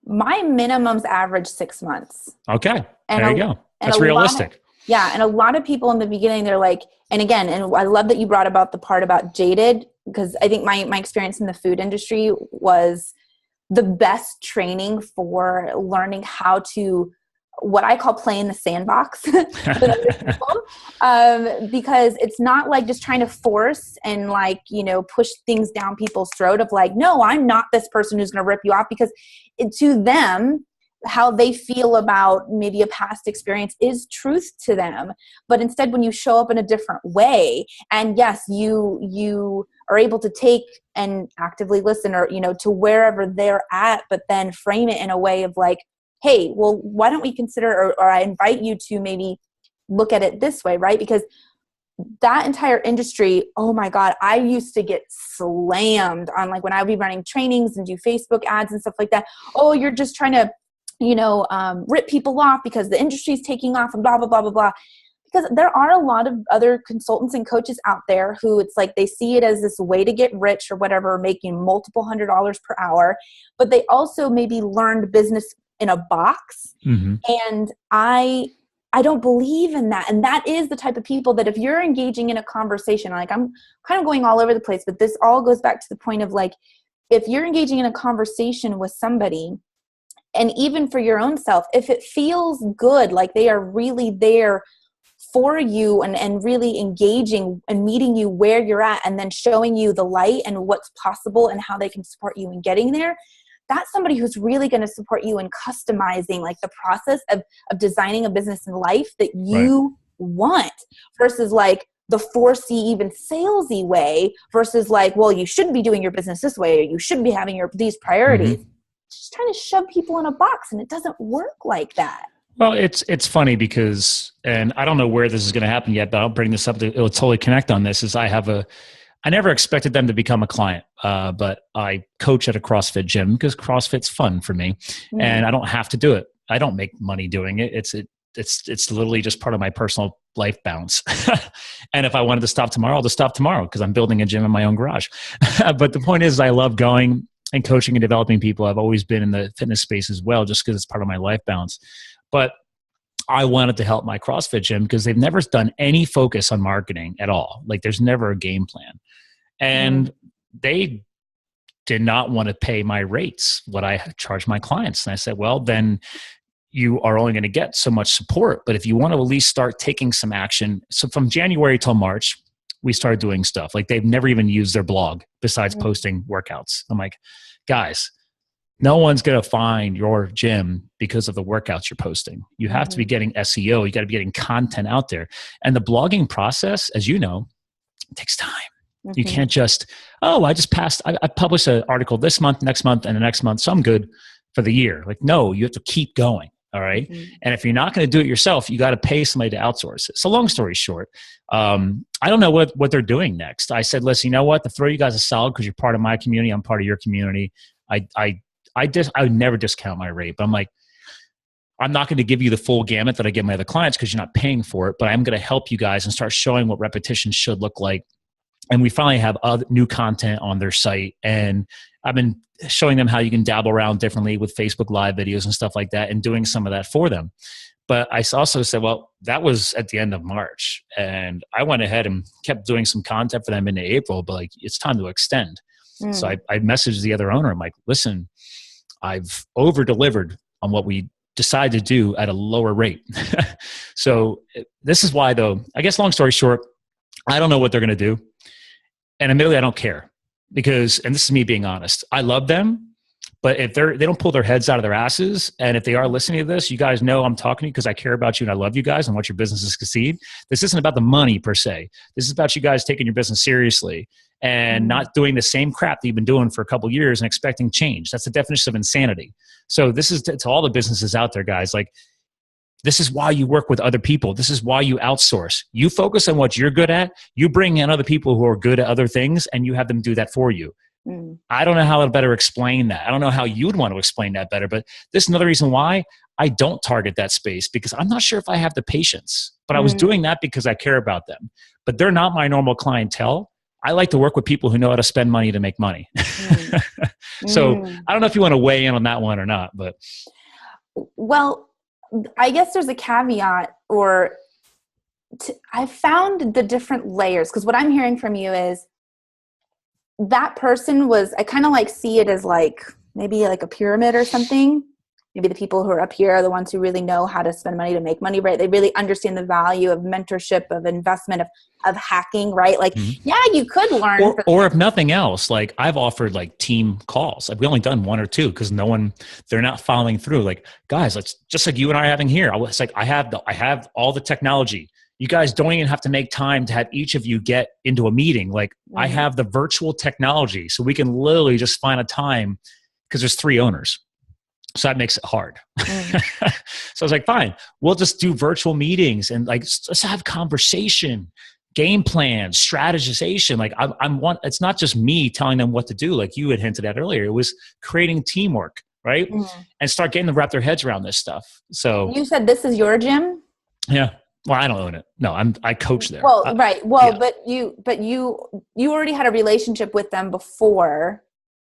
My minimum's average 6 months. Okay. There you go. That's realistic. And a lot of people in the beginning, they're like, and again, and I love that you brought about the part about jaded, because I think my experience in the food industry was the best training for learning how to, what I call play in the sandbox with other people. Because it's not like just trying to force and like, push things down people's throat of like, no, I'm not this person who's going to rip you off, because to them, how they feel about maybe a past experience is truth to them. But instead, when you show up in a different way, and yes, you are able to take and actively listen, or, to wherever they're at, but then frame it in a way of like, hey, well, why don't we consider, or I invite you to maybe look at it this way, right? Because that entire industry, oh my God, I used to get slammed on, like when I would be running trainings and do Facebook ads and stuff like that. Oh, you're just trying to, rip people off because the industry is taking off and blah, blah, blah, blah, blah. Because there are a lot of other consultants and coaches out there who it's like they see it as this way to get rich or whatever, making multiple $100s per hour, but they also maybe learned business in a box. Mm-hmm. And I don't believe in that. And that is the type of people that if you're engaging in a conversation, like I'm kind of going all over the place, but this all goes back to the point of like, if you're engaging in a conversation with somebody, and even for your own self, if it feels good, like they are really there for you and really engaging and meeting you where you're at, and then showing you the light and what's possible and how they can support you in getting there, that's somebody who's really going to support you in customizing like the process of designing a business and life that you want, versus like the 4C even salesy way, versus like, well, you should be doing your business this way, or you should be having these priorities. Mm-hmm. Just trying to shove people in a box, and it doesn't work like that. Well, it's funny because, and I don't know where this is going to happen yet, but I'll bring this up. It'll totally connect on this. I never expected them to become a client, but I coach at a CrossFit gym because CrossFit's fun for me, and I don't have to do it. I don't make money doing it. It's literally just part of my personal life balance. And if I wanted to stop tomorrow, I'll just stop tomorrow because I'm building a gym in my own garage. But the point is, I love going and coaching and developing people. I've always been in the fitness space as well, just because it's part of my life balance. But I wanted to help my CrossFit gym because they've never done any focus on marketing at all. Like there's never a game plan. And they did not want to pay my rates, what I charge my clients. And I said, well, then you are only going to get so much support. But if you want to at least start taking some action. So from January till March, we started doing stuff. Like they've never even used their blog besides posting workouts. I'm like, guys, no one's going to find your gym because of the workouts you're posting. You have to be getting SEO. You got to be getting content out there. And the blogging process, as you know, takes time. You can't just, I just passed, I published an article this month, next month, and the next month, so I'm good for the year. Like, no, you have to keep going. All right. And if you're not going to do it yourself, you got to pay somebody to outsource it. So long story short, I don't know what they're doing next. I said, listen, you know what? To throw you guys a solid because you're part of my community. I'm part of your community. I would never discount my rate, but I'm like, I'm not going to give you the full gamut that I give my other clients because you're not paying for it, but I'm going to help you guys and start showing what repetition should look like. And we finally have new content on their site. And I've been showing them how you can dabble around differently with Facebook Live videos and stuff like that and doing some of that for them. But I also said, well, that was at the end of March. And I went ahead and kept doing some content for them into April, but like, it's time to extend. So I messaged the other owner. I'm like, listen, I've over-delivered on what we decided to do at a lower rate. So this is why, though, I guess long story short, I don't know what they're going to do. And admittedly, I don't care because, and this is me being honest, I love them, But if they don't pull their heads out of their asses, and if they are listening to this, you guys know I'm talking to you because I care about you and I love you guys and want your businesses to succeed. This isn't about the money per se. This is about you guys taking your business seriously and not doing the same crap that you've been doing for a couple of years and expecting change. That's the definition of insanity. So this is to all the businesses out there, guys. Like, this is why you work with other people. This is why you outsource. You focus on what you're good at. You bring in other people who are good at other things, and you have them do that for you. I don't know how to better explain that. I don't know how you'd want to explain that better, but this is another reason why I don't target that space, because I'm not sure if I have the patience, but I was doing that because I care about them. But they're not my normal clientele. I like to work with people who know how to spend money to make money. So I don't know if you want to weigh in on that one or not, but. Well, I guess there's a caveat, I found the different layers, because what I'm hearing from you is that person was, I kind of like see it as like maybe like a pyramid or something. Maybe the people who are up here are the ones who really know how to spend money to make money, right? They really understand the value of mentorship, of investment, of hacking, right? Like, yeah, you could learn. Or if nothing else, like I've offered like team calls. I've only done one or two because they're not following through. Like, guys, let's just like you and I are having here. It's like I have all the technology. You guys don't even have to make time to have each of you get into a meeting. Like I have the virtual technology, so we can literally just find a time, because there's 3 owners. So that makes it hard. So I was like, fine, we'll just do virtual meetings and like, let's have conversation, game plans, strategization. Like it's not just me telling them what to do. Like you had hinted at earlier, it was creating teamwork, right? And start getting them to wrap their heads around this stuff. So you said this is your gym? Yeah. Well, I don't own it. No, I coach there. Well, right. Well, yeah. but you already had a relationship with them before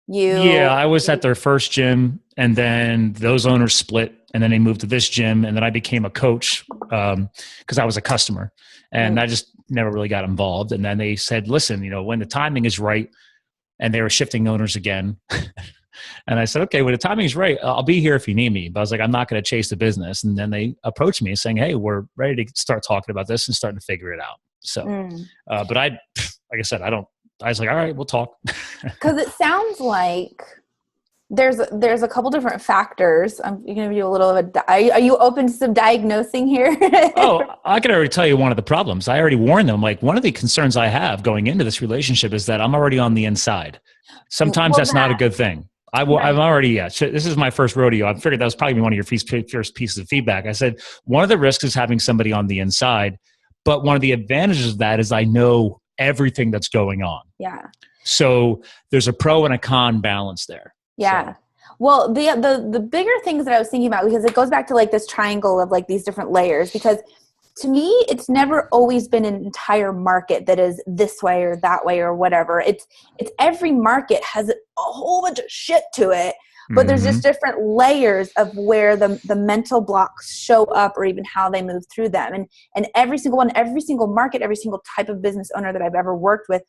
you. Yeah, I was at their first gym, and then those owners split, and then they moved to this gym, and then I became a coach because I was a customer, and I just never really got involved. And then they said, listen, when the timing is right, and they were shifting owners again. And I said, okay, when the timing is right, I'll be here if you need me. But I was like, I'm not going to chase the business. And then they approached me saying, hey, we're ready to start talking about this and starting to figure it out. So, but like I said, I was like, all right, we'll talk. Because it sounds like there's a couple different factors. I'm going to give you a little of are you open to some diagnosing here? Oh, I can already tell you one of the problems. I already warned them. Like one of the concerns I have going into this relationship is that I'm already on the inside. Sometimes that's not a good thing. I'm already, this is my first rodeo. I figured that was probably one of your first pieces of feedback. I said, one of the risks is having somebody on the inside, but one of the advantages of that is I know everything that's going on. Yeah. So there's a pro and a con balance there. Yeah. So. Well, the bigger things that I was thinking about, because it goes back to like this triangle of like these different layers, because to me, it's never always been an entire market that is this way or that way or whatever. It's every market has a whole bunch of shit to it, but there's just different layers of where the mental blocks show up or even how they move through them. And every single one, every single market, every single type of business owner that I've ever worked with,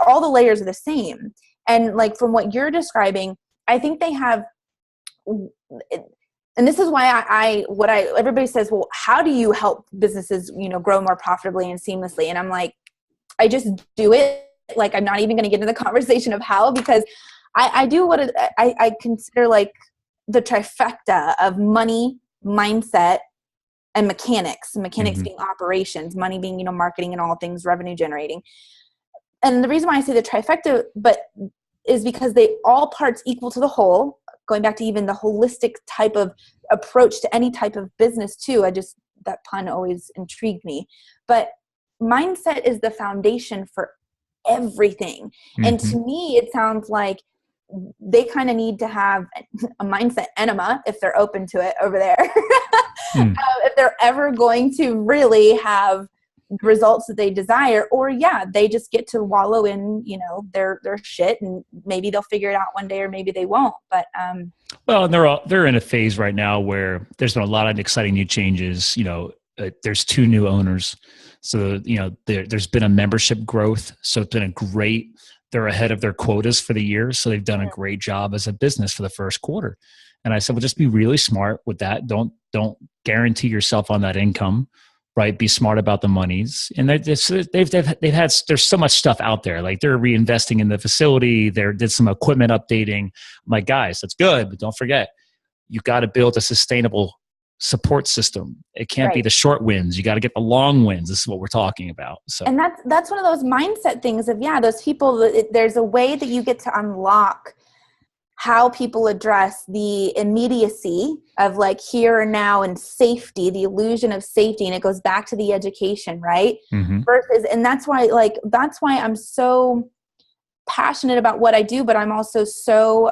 all the layers are the same. And like from what you're describing, I think they have, and this is why everybody says, well, how do you help businesses, grow more profitably and seamlessly? And I'm like, I just do it. Like, I'm not even going to get into the conversation of how, because I do what I consider like the trifecta of money, mindset, and mechanics. Mechanics being operations, money being, marketing and all things revenue generating. And the reason why I say the trifecta, is because they all parts equal to the whole. Going back to even the holistic type of approach to any type of business too. That pun always intrigued me. But mindset is the foundation for everything. And to me, it sounds like they kind of need to have a mindset enema, if they're open to it over there. If they're ever going to really have results that they desire, or they just get to wallow in their shit, and maybe they'll figure it out one day or maybe they won't. But well, they're in a phase right now where there's been a lot of exciting new changes. There's 2 new owners, so there's been a membership growth, so it's been they're ahead of their quotas for the year, so they've done a great job as a business for the first quarter. And I said, well, just be really smart with that. Don't guarantee yourself on that income. right? Be smart about the monies. And they've had, there's so much stuff out there. Like they're reinvesting in the facility. They did some equipment updating. I'm like, guys, that's good, but don't forget, you got to build a sustainable support system. It can't be the short wins. You got to get the long wins. This is what we're talking about. So, and that's one of those mindset things of, those people, there's a way that you get to unlock how people address the immediacy of like here and now and safety, the illusion of safety. And it goes back to the education, right? mm-hmm. Versus, and that's why I'm so passionate about what I do, but I'm also so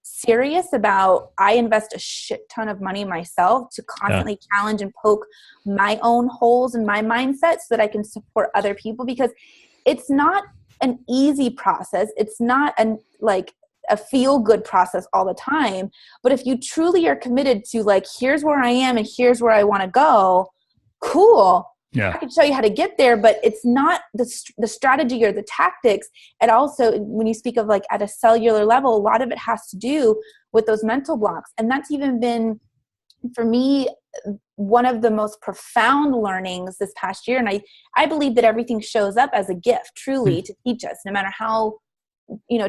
serious about, I invest a shit ton of money myself to constantly challenge and poke my own holes in my mindset so that I can support other people, because it's not an easy process. It's not a feel-good process all the time. But if you truly are committed to like, here's where I am and here's where I want to go, cool. Yeah. I can show you how to get there, but it's not the strategy or the tactics. And also, when you speak of like at a cellular level, a lot of it has to do with those mental blocks. And that's even been, for me, one of the most profound learnings this past year. And I believe that everything shows up as a gift, truly, to teach us, no matter how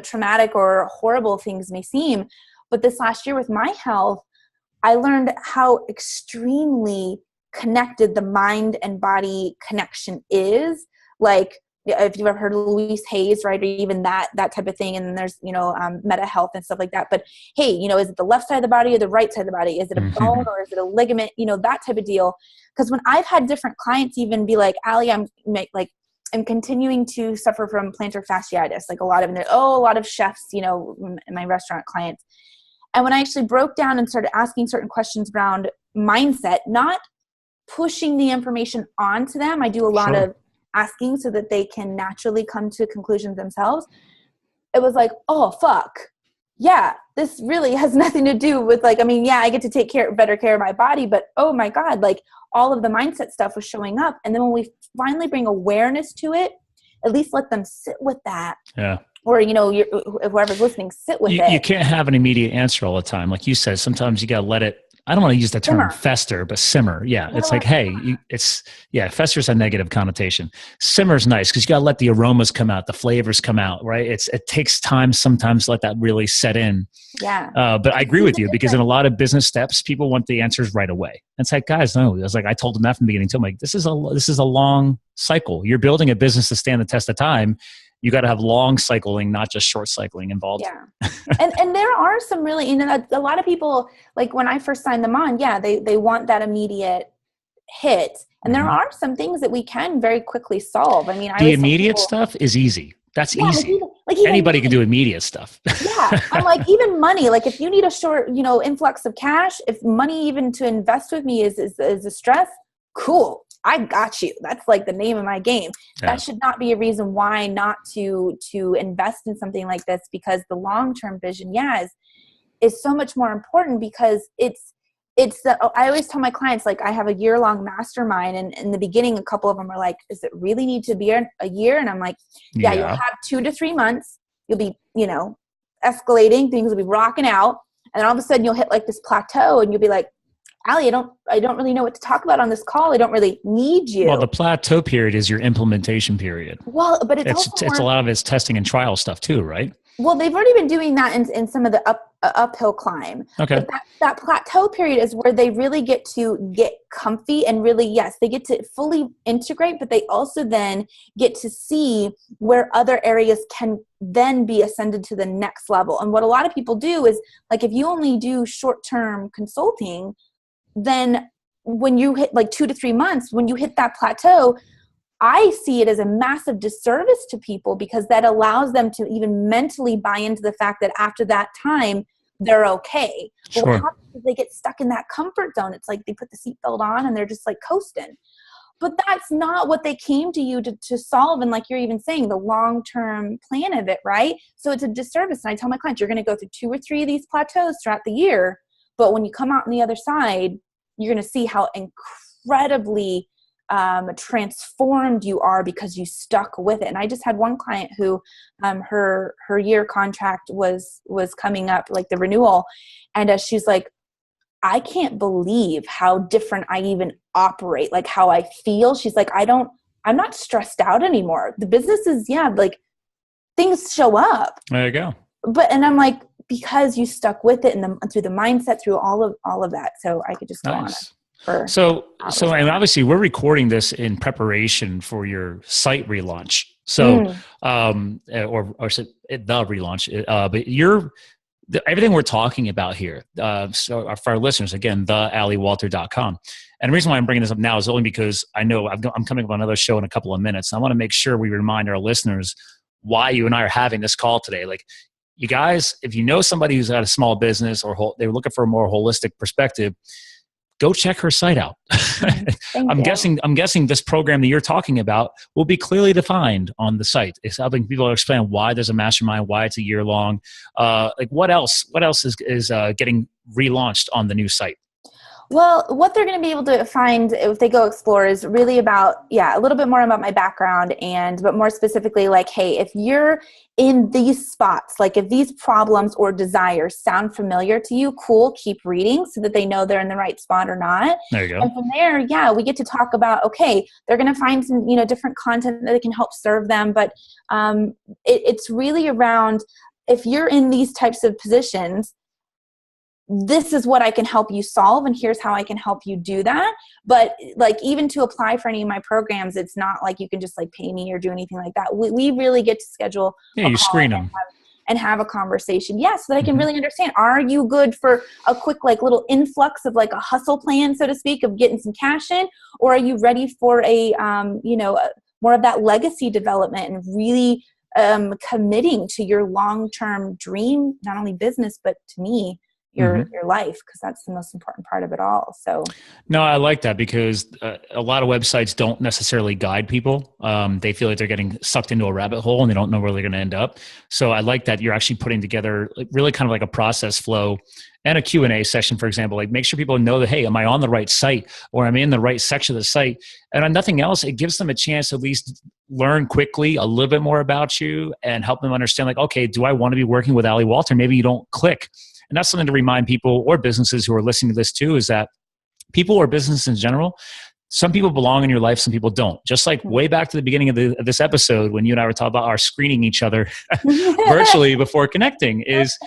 traumatic or horrible things may seem. But this last year with my health, I learned how extremely connected the mind and body connection is. Like, if you've ever heard of Louise Hayes, right? Or even that type of thing. And then there's, meta health and stuff like that. But hey, is it the left side of the body or the right side of the body? Is it a bone or is it a ligament? That type of deal. Because when I've had different clients even be like, Allie, I'm continuing to suffer from plantar fasciitis. Like a lot of chefs, in my restaurant clients. And when I actually broke down and started asking certain questions around mindset, not pushing the information onto them, I do a lot of asking so that they can naturally come to conclusions themselves. It was like, oh, fuck. Yeah, this really has nothing to do with I get to take better care of my body, but oh my God, all of the mindset stuff was showing up. And then when we finally bring awareness to it, at least let them sit with that. Yeah. Or, whoever's listening, sit with it. You can't have an immediate answer all the time. Like you said, sometimes you got to let it, I don't want to use the term fester, but simmer. Yeah. It's like, hey, fester's a negative connotation. Simmer's nice because you got to let the aromas come out, the flavors come out, right? It takes time sometimes to let that really set in. Yeah. But I agree with you because in a lot of business steps, people want the answers right away. And it's like, guys, no. I was like, I told them that from the beginning too. I'm like, this is a long cycle. You're building a business to stand the test of time. You got to have long cycling, not just short cycling involved. Yeah. and there are some really, a lot of people, like when I first signed them on, they want that immediate hit. And there are some things that we can very quickly solve. I mean, the immediate stuff is easy. That's easy. Even anybody can do immediate stuff. Yeah. I'm like, even money, like if you need a short, influx of cash, if money even to invest with me is a stress, cool. I got you. That's like the name of my game. Yeah. That should not be a reason why not to invest in something like this, because the long-term vision, is so much more important, because I always tell my clients, like I have a year-long mastermind, and in the beginning, a couple of them are like, does it really need to be a year? And I'm like, you'll have 2 to 3 months. You'll be, escalating, things will be rocking out. And then all of a sudden you'll hit like this plateau and you'll be like, Allie, I don't really know what to talk about on this call. I don't really need you. Well, the plateau period is your implementation period. Well, but it's a lot of it's testing and trial stuff too, right? Well, they've already been doing that in some of the uphill climb. Okay. But that plateau period is where they really get to get comfy and really, yes, they get to fully integrate, but they also then get to see where other areas can then be ascended to the next level. And what a lot of people do is, like, if you only do short-term consulting, then when you hit like 2 to 3 months, when you hit that plateau, I see it as a massive disservice to people, because that allows them to even mentally buy into the fact that after that time, they're okay. But what happens is they get stuck in that comfort zone. It's like they put the seatbelt on and they're just like coasting. But that's not what they came to you to solve. And like you're even saying, the long-term plan of it, right? So it's a disservice. And I tell my clients, you're going to go through 2 or 3 of these plateaus throughout the year. But when you come out on the other side, you're going to see how incredibly transformed you are because you stuck with it. And I just had one client who her year contract was coming up, like the renewal. And she's like, I can't believe how different I even operate, like how I feel. She's like, I'm not stressed out anymore. The business is, like things show up. There you go. And I'm like, because you stuck with it and through the mindset, through all of that. So I could just go on. So and obviously we're recording this in preparation for your site relaunch. So, or the relaunch, but everything we're talking about here. So for our listeners, again, thealiwalter.com. And the reason why I'm bringing this up now is only because I know I'm coming up on another show in a couple of minutes. I want to make sure we remind our listeners why you and I are having this call today. Like, you guys, if you know somebody who's got a small business or they're looking for a more holistic perspective, go check her site out. I'm guessing this program that you're talking about will be clearly defined on the site. It's helping people explain why there's a mastermind, why it's a year long. Like what else is getting relaunched on the new site? Well, what they're going to be able to find if they go explore is really about, a little bit more about my background but more specifically, like, hey, if you're in these spots, like if these problems or desires sound familiar to you, cool, keep reading so that they know they're in the right spot or not. There you go. And from there, we get to talk about, okay, they're going to find some, different content that can help serve them. But it's really around, if you're in these types of positions, this is what I can help you solve, and here's how I can help you do that. But like, even to apply for any of my programs, it's not like you can just like pay me or do anything like that. We really get to schedule you screen them and have a conversation, so that I can really understand, are you good for a quick like little influx of like a hustle plan, so to speak, of getting some cash in, or are you ready for a more of that legacy development and really committing to your long-term dream, not only business but to me, your life, because that's the most important part of it all. So no, I like that, because a lot of websites don't necessarily guide people. They feel like they're getting sucked into a rabbit hole and they don't know where they're going to end up. So I like that you're actually putting together really kind of like a process flow and a Q&A session, for example. Like, make sure people know that, hey, am I on the right site, or am I in the right section of the site? And on nothing else, it gives them a chance to at least learn quickly a little bit more about you and help them understand, like, okay, do I want to be working with Ali Walter? Maybe you don't click. And that's something to remind people or businesses who are listening to this too, is that people or business in general, some people belong in your life, some people don't. Just like way back to the beginning of this episode, when you and I were talking about our screening each other virtually before connecting, is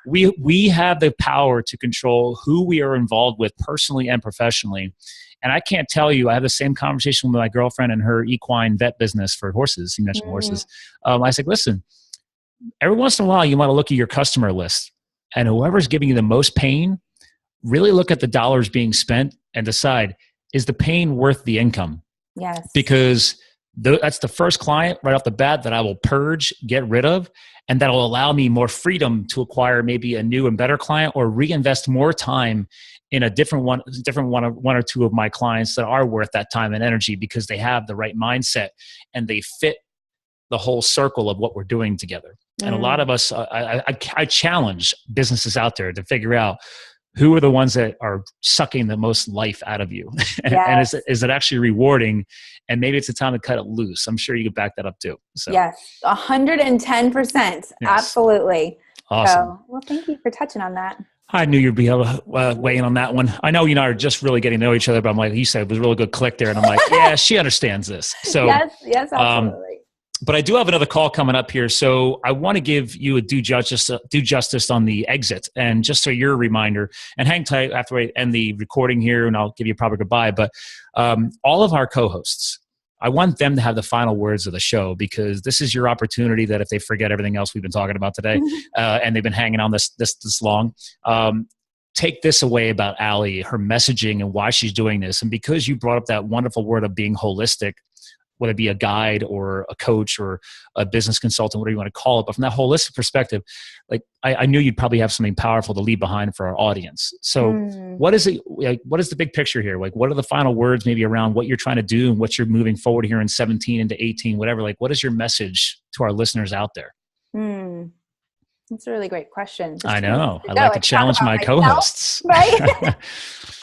we have the power to control who we are involved with personally and professionally. And I can't tell you, I have the same conversation with my girlfriend and her equine vet business for horses. You mentioned horses. I said, listen, every once in a while, you want to look at your customer list. And whoever's giving you the most pain, really look at the dollars being spent and decide, is the pain worth the income? Yes. Because that's the first client right off the bat that I will purge, get rid of, and that'll allow me more freedom to acquire maybe a new and better client, or reinvest more time in a different one or two of my clients that are worth that time and energy, because they have the right mindset and they fit the whole circle of what we're doing together. And a lot of us, I challenge businesses out there to figure out who are the ones that are sucking the most life out of you. And is it actually rewarding? And maybe it's a time to cut it loose. I'm sure you could back that up too. So. Yes, 110%. Yes. Absolutely. Awesome. So, well, thank you for touching on that. I knew you'd be able to weigh in on that one. I know you and I are just really getting to know each other, but I'm like, you said it was a really good click there. And I'm like, yeah, she understands this. So yes, absolutely. But I do have another call coming up here, so I want to give you a due justice on the exit, and just so you're a reminder, and hang tight after I end the recording here, and I'll give you a proper goodbye. But all of our co-hosts, I want them to have the final words of the show, because this is your opportunity that if they forget everything else we've been talking about today, and they've been hanging on this long, take this away about Ali, her messaging, and why she's doing this. And because you brought up that wonderful word of being holistic, whether it be a guide or a coach or a business consultant, whatever you want to call it. But from that holistic perspective, like I knew you'd probably have something powerful to leave behind for our audience. So what is it? Like, what is the big picture here? Like, what are the final words maybe around what you're trying to do and what you're moving forward here in 17 into 18, whatever? Like, what is your message to our listeners out there? That's a really great question. I know. I like to challenge my co-hosts. Right?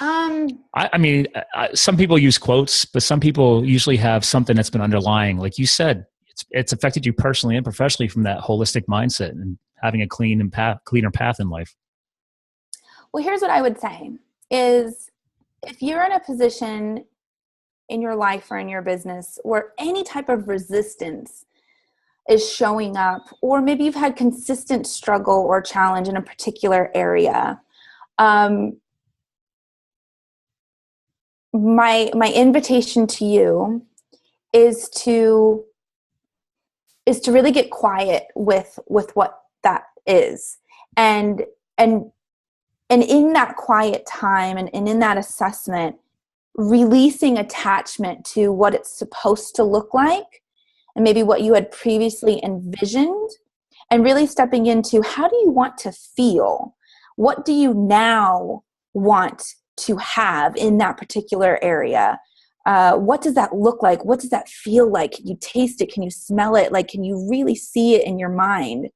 I mean, some people use quotes, but some people usually have something that's been underlying. Like you said, it's affected you personally and professionally from that holistic mindset and having a cleaner path in life. Well, here's what I would say. is if you're in a position in your life or in your business where any type of resistance is showing up, or maybe you've had consistent struggle or challenge in a particular area, my invitation to you is to really get quiet with what that is, and in that quiet time and in that assessment, releasing attachment to what it's supposed to look like and maybe what you had previously envisioned, and really stepping into, how do you want to feel? What do you now want to have in that particular area? What does that look like? What does that feel like? Can you taste it? Can you smell it? Like, can you really see it in your mind?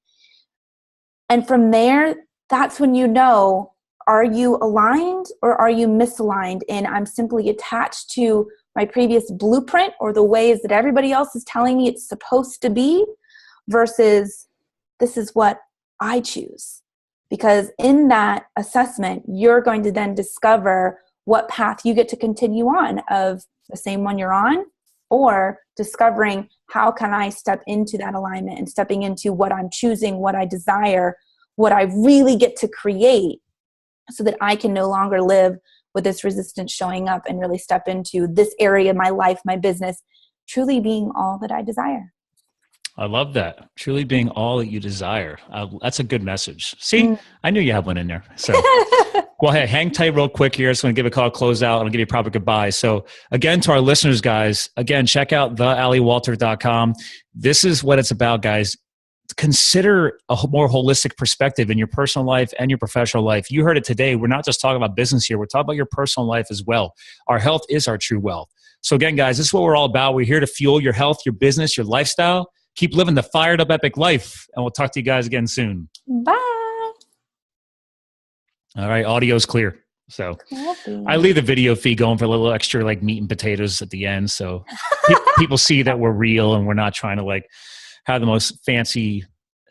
And from there, that's when you know, are you aligned or are you misaligned in, I'm simply attached to my previous blueprint or the ways that everybody else is telling me it's supposed to be, versus this is what I choose. Because in that assessment, you're going to then discover what path you get to continue on, of the same one you're on, or discovering, how can I step into that alignment and stepping into what I'm choosing, what I desire, what I really get to create, so that I can no longer live with this resistance showing up and really step into this area of my life, my business, truly being all that I desire. I love that. Truly being all that you desire. That's a good message. See, I knew you had one in there. So, well, hey, hang tight real quick here. So I'm going to give a call, close out, and I'll give you a proper goodbye. So again, to our listeners, guys, again, check out thealiwalter.com. This is what it's about, guys. Consider a more holistic perspective in your personal life and your professional life. You heard it today. We're not just talking about business here. We're talking about your personal life as well. Our health is our true wealth. So again, guys, this is what we're all about. We're here to fuel your health, your business, your lifestyle. Keep living the fired up epic life. And we'll talk to you guys again soon. Bye. All right. Audio's clear. So I leave the video feed going for a little extra like meat and potatoes at the end. So people see that we're real and we're not trying to like have the most fancy,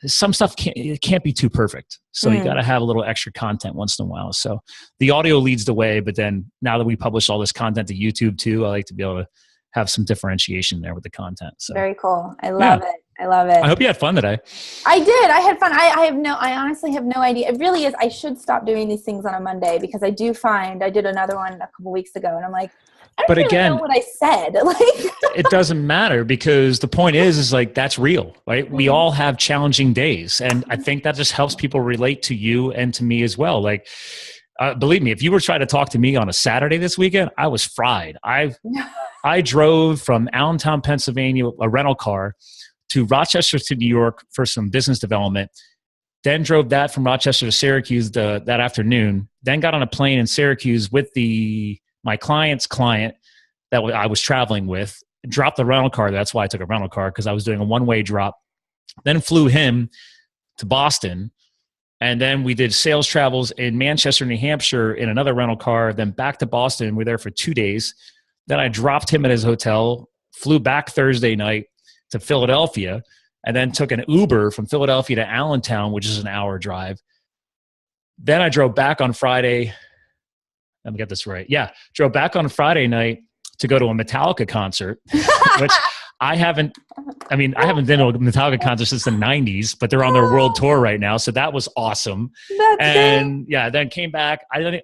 some stuff can't be too perfect. So you got to have a little extra content once in a while. So the audio leads the way, but then now that we publish all this content to YouTube too, I like to be able to have some differentiation there with the content. So very cool. I love it. I love it. I hope you had fun today. I did. I had fun. I honestly have no idea. It really is. I should stop doing these things on a Monday, because I do find, I did another one a couple weeks ago and I'm like, I don't really know what I said. Like, it doesn't matter, because the point is like, that's real, right? We all have challenging days. And I think that just helps people relate to you and to me as well. Like, believe me, if you were trying to talk to me on a Saturday this weekend, I was fried. I drove from Allentown, Pennsylvania, a rental car, to Rochester to New York for some business development. Then drove that from Rochester to Syracuse that afternoon. Then got on a plane in Syracuse with my client's client that I was traveling with. Dropped the rental car. That's why I took a rental car, because I was doing a one-way drop. Then flew him to Boston. And then we did sales travels in Manchester, New Hampshire in another rental car. Then back to Boston. We were there for 2 days. Then I dropped him at his hotel, flew back Thursday night to Philadelphia, and then took an Uber from Philadelphia to Allentown, which is an hour drive. Then I drove back on Friday. Let me get this right. Yeah, drove back on Friday night to go to a Metallica concert, which I haven't been to a Metallica concert since the 90s, but they're on their world tour right now. So that was awesome. Then came back. I'm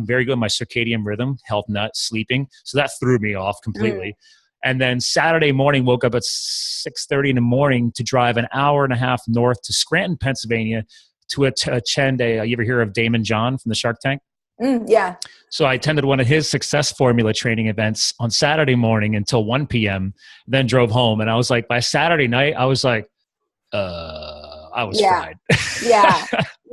very good at my circadian rhythm, health nut, sleeping. So that threw me off completely. And then Saturday morning, woke up at 6:30 in the morning to drive an hour and a half north to Scranton, Pennsylvania to attend you ever hear of Damon John from the Shark Tank? Yeah. So I attended one of his success formula training events on Saturday morning until 1 p.m., then drove home. And I was like, by Saturday night, I was like, I was fried.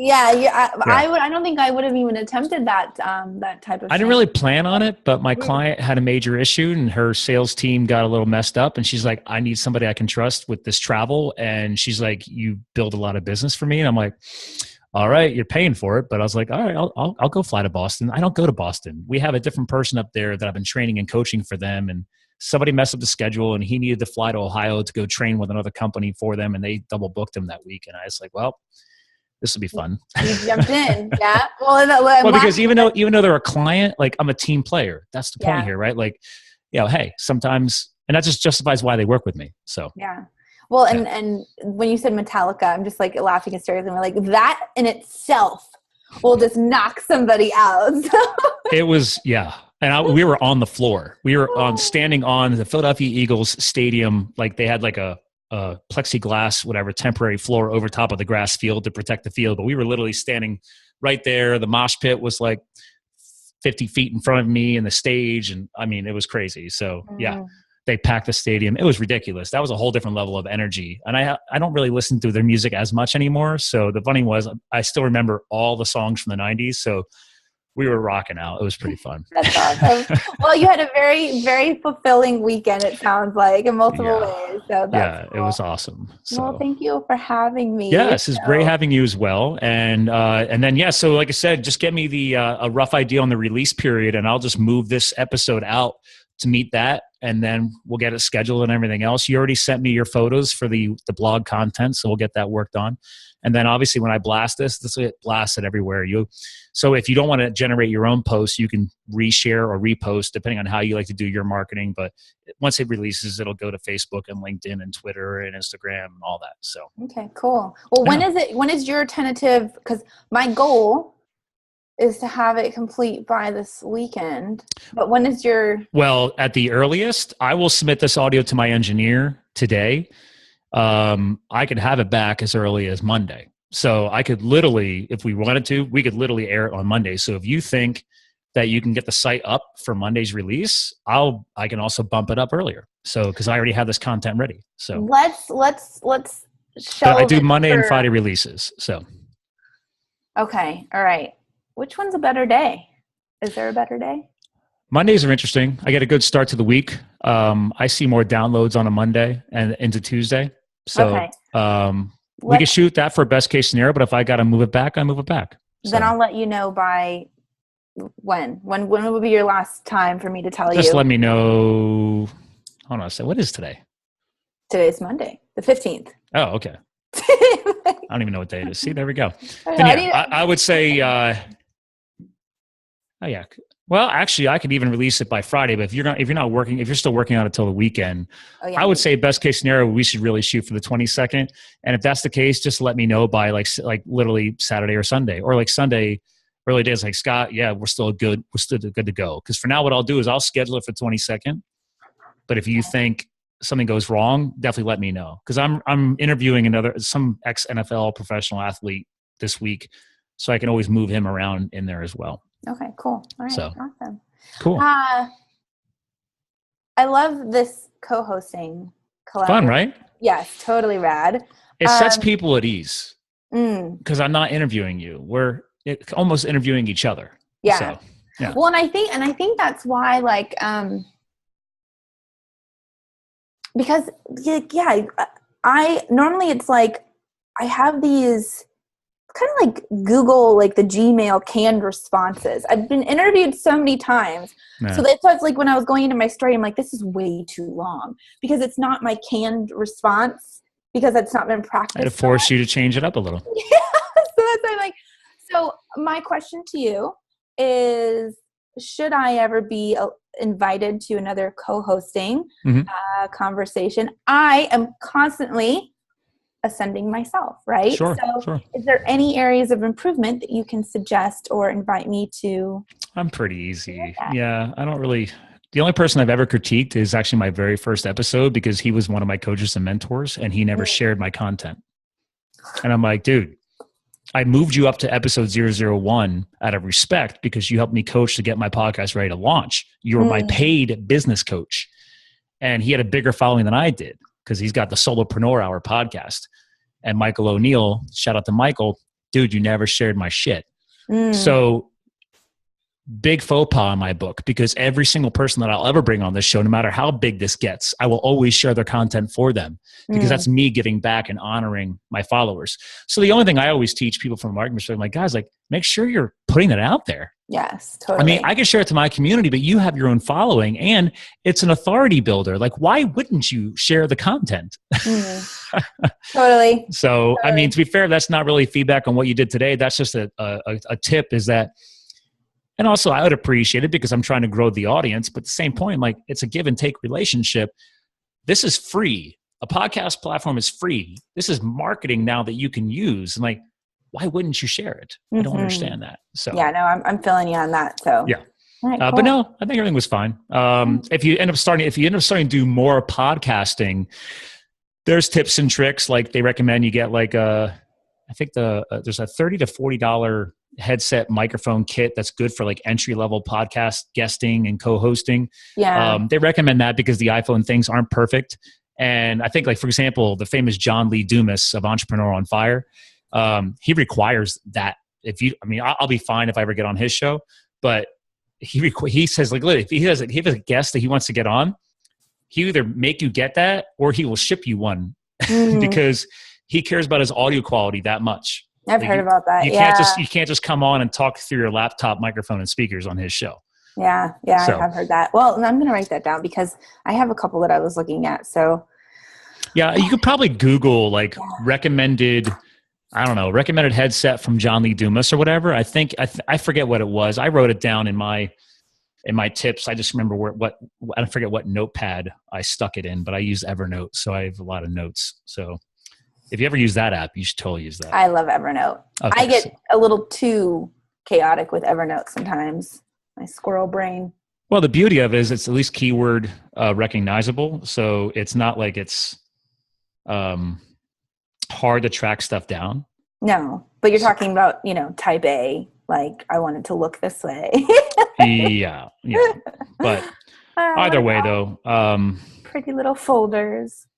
I don't think I would have even attempted that type of thing. I didn't really plan on it, but my client had a major issue and her sales team got a little messed up. And she's like, I need somebody I can trust with this travel. And she's like, you build a lot of business for me. And I'm like, all right, you're paying for it. But I was like, all right, I'll go fly to Boston. I don't go to Boston. We have a different person up there that I've been training and coaching for them. And somebody messed up the schedule and he needed to fly to Ohio to go train with another company for them. And they double booked him that week. And I was like, well, this will be fun. You jumped in. Yeah. Well, because even though they're a client, like I'm a team player. That's the point Yeah. here, right? Like, hey, sometimes, and that just justifies why they work with me. So yeah. Well, and when you said Metallica, I'm just like laughing hysterically. Like that in itself will just knock somebody out. it was, and we were on the floor. We were standing on the Philadelphia Eagles stadium. Like they had like a plexiglass, whatever, temporary floor over top of the grass field to protect the field. But we were literally standing right there. The mosh pit was like 50 feet in front of me and the stage. And I mean, it was crazy. So they packed the stadium. It was ridiculous. That was a whole different level of energy. And I don't really listen to their music as much anymore. So the funny was I still remember all the songs from the 90s. So we were rocking out. It was pretty fun. That's awesome. Well, you had a very, very fulfilling weekend, it sounds like, in multiple ways. So that's cool. It was awesome. So, well, thank you for having me. Yes, it's great having you as well. And then, so like I said, just get me the a rough idea on the release period, and I'll just move this episode out to meet that. And then we'll get it scheduled and everything else. You already sent me your photos for the blog content, so we'll get that worked on. And then obviously when I blast this will get blasted everywhere. So if you don't want to generate your own posts, you can reshare or repost depending on how you like to do your marketing. But once it releases, it'll go to Facebook and LinkedIn and Twitter and Instagram and all that. So okay, cool. Well, when is your tentative? Because my goal is to have it complete by this weekend. But when is your... Well, at the earliest, I will submit this audio to my engineer today. I could have it back as early as Monday. So I could literally, if we wanted to, we could literally air it on Monday. So if you think that you can get the site up for Monday's release, I can also bump it up earlier. So, because I already have this content ready. So let's show. I do Monday and Friday releases. So. Okay. All right. Which one's a better day? Is there a better day? Mondays are interesting. I get a good start to the week. I see more downloads on a Monday and into Tuesday. So we can shoot that for best case scenario, but if I got to move it back, I move it back. So. Then I'll let you know by when? When would be your last time for me to tell you? Just let me know. Hold on. So what is today? Today's Monday, the 15th. Oh, okay. I don't even know what day it is. See, there we go. I would say, well, actually, I could even release it by Friday. But if you're still working on it till the weekend, I would say best case scenario, we should really shoot for the 22nd. And if that's the case, just let me know by like literally Saturday or Sunday, or like Sunday, early days. Like Scott, we're still good to go. Because for now, what I'll do is I'll schedule it for 22nd. But if you think something goes wrong, definitely let me know. Because I'm interviewing some ex NFL professional athlete this week, so I can always move him around in there as well. Okay, cool. All right, awesome. Cool. I love this co-hosting collaboration. Fun, right? Yes, totally rad. It sets people at ease because I'm not interviewing you. We're almost interviewing each other. Yeah. So, yeah. Well, and I think that's why, like, because I normally it's like I have these kind of like Google, like the Gmail canned responses. I've been interviewed so many times. Yeah. So that's why it's like when I was going into my story, I'm like, this is way too long because it's not my canned response because it's not been practiced. It forced you to change it up a little. Yeah. So that's why I'm like, so my question to you is, should I ever be invited to another co-hosting conversation? I am constantly ascending myself, right? Sure. Is there any areas of improvement that you can suggest or invite me to? I'm pretty easy. Yeah, I don't really. The only person I've ever critiqued is actually my very first episode because he was one of my coaches and mentors and he never shared my content. And I'm like, dude, I moved you up to episode 001 out of respect because you helped me coach to get my podcast ready to launch. You were my paid business coach. And he had a bigger following than I did because he's got the Solopreneur Hour podcast. And Michael O'Neill, shout out to Michael, dude, you never shared my shit. So big faux pas in my book because every single person that I'll ever bring on this show, no matter how big this gets, I will always share their content for them because that's me giving back and honoring my followers. So the only thing I always teach people from a marketing perspective, like, guys, like, make sure you're putting that out there. Yes, totally. I mean, I can share it to my community, but you have your own following and it's an authority builder. Like, why wouldn't you share the content? Totally. So, I mean, to be fair, that's not really feedback on what you did today. That's just a tip is that, and also I would appreciate it because I'm trying to grow the audience, but at the same point, like it's a give and take relationship. This is free. A podcast platform is free. This is marketing now that you can use. And like, why wouldn't you share it? I don't understand that. So yeah, no, I'm feeling you on that. So yeah. Right, cool. But no, I think everything was fine. If you end up starting to do more podcasting, there's tips and tricks. Like they recommend you get like I think there's a $30 to $40 headset microphone kit that's good for like entry level podcast guesting and co-hosting. Yeah. They recommend that because the iPhone things aren't perfect. And I think like, for example, the famous John Lee Dumas of Entrepreneur on Fire, he requires that. I'll be fine if I ever get on his show, but he says like, if he has a guest that he wants to get on, he either make you get that or he will ship you one because he cares about his audio quality that much. I've heard about that. You can't just come on and talk through your laptop microphone and speakers on his show. Yeah, so. I have heard that. Well, I'm going to write that down because I have a couple that I was looking at. So yeah, you could probably Google like recommended headset from John Lee Dumas or whatever. I think I forget what it was. I wrote it down in my tips. I just remember I forget what notepad I stuck it in, but I use Evernote, so I have a lot of notes. So if you ever use that app, you should totally use that. I love Evernote. Okay, I get a little too chaotic with Evernote sometimes. My squirrel brain. Well, the beauty of it is it's at least keyword recognizable, so it's not like it's hard to track stuff down. No, but you're talking about, type A, like I want it to look this way. yeah. But either way though. Pretty little folders.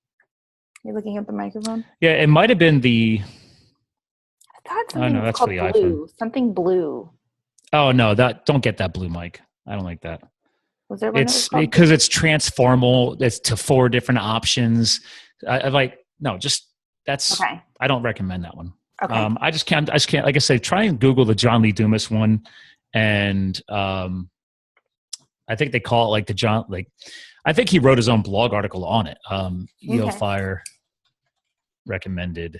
You're looking at the microphone? Yeah, it might have been I thought something was called blue. iPhone. Something blue. Oh no, don't get that blue mic. I don't like that. Was there one? It's because it's transformable. It's to 4 different options. Okay. I don't recommend that one. Okay. I just can't, like I said, try and Google the John Lee Dumas one. And I think they call it I think he wrote his own blog article on it. EOFire recommended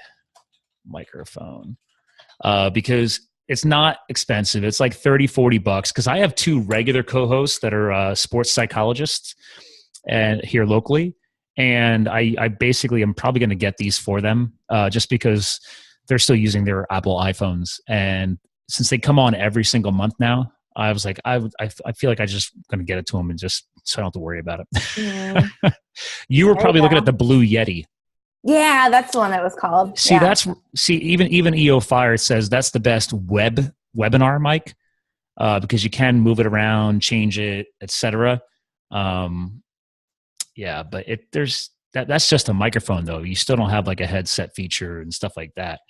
microphone because it's not expensive. It's like $30-$40 because I have 2 regular co-hosts that are sports psychologists and here locally. And I basically am probably going to get these for them just because they're still using their Apple iPhones. And since they come on every single month now, I was like, I feel like I just going to get it to them and just so I don't have to worry about it. Yeah. You were probably looking at the Blue Yeti. Yeah, that's the one that was called. Even EOFire says that's the best webinar mic because you can move it around, change it, etc. Yeah, but that's just a microphone though. You still don't have like a headset feature and stuff like that.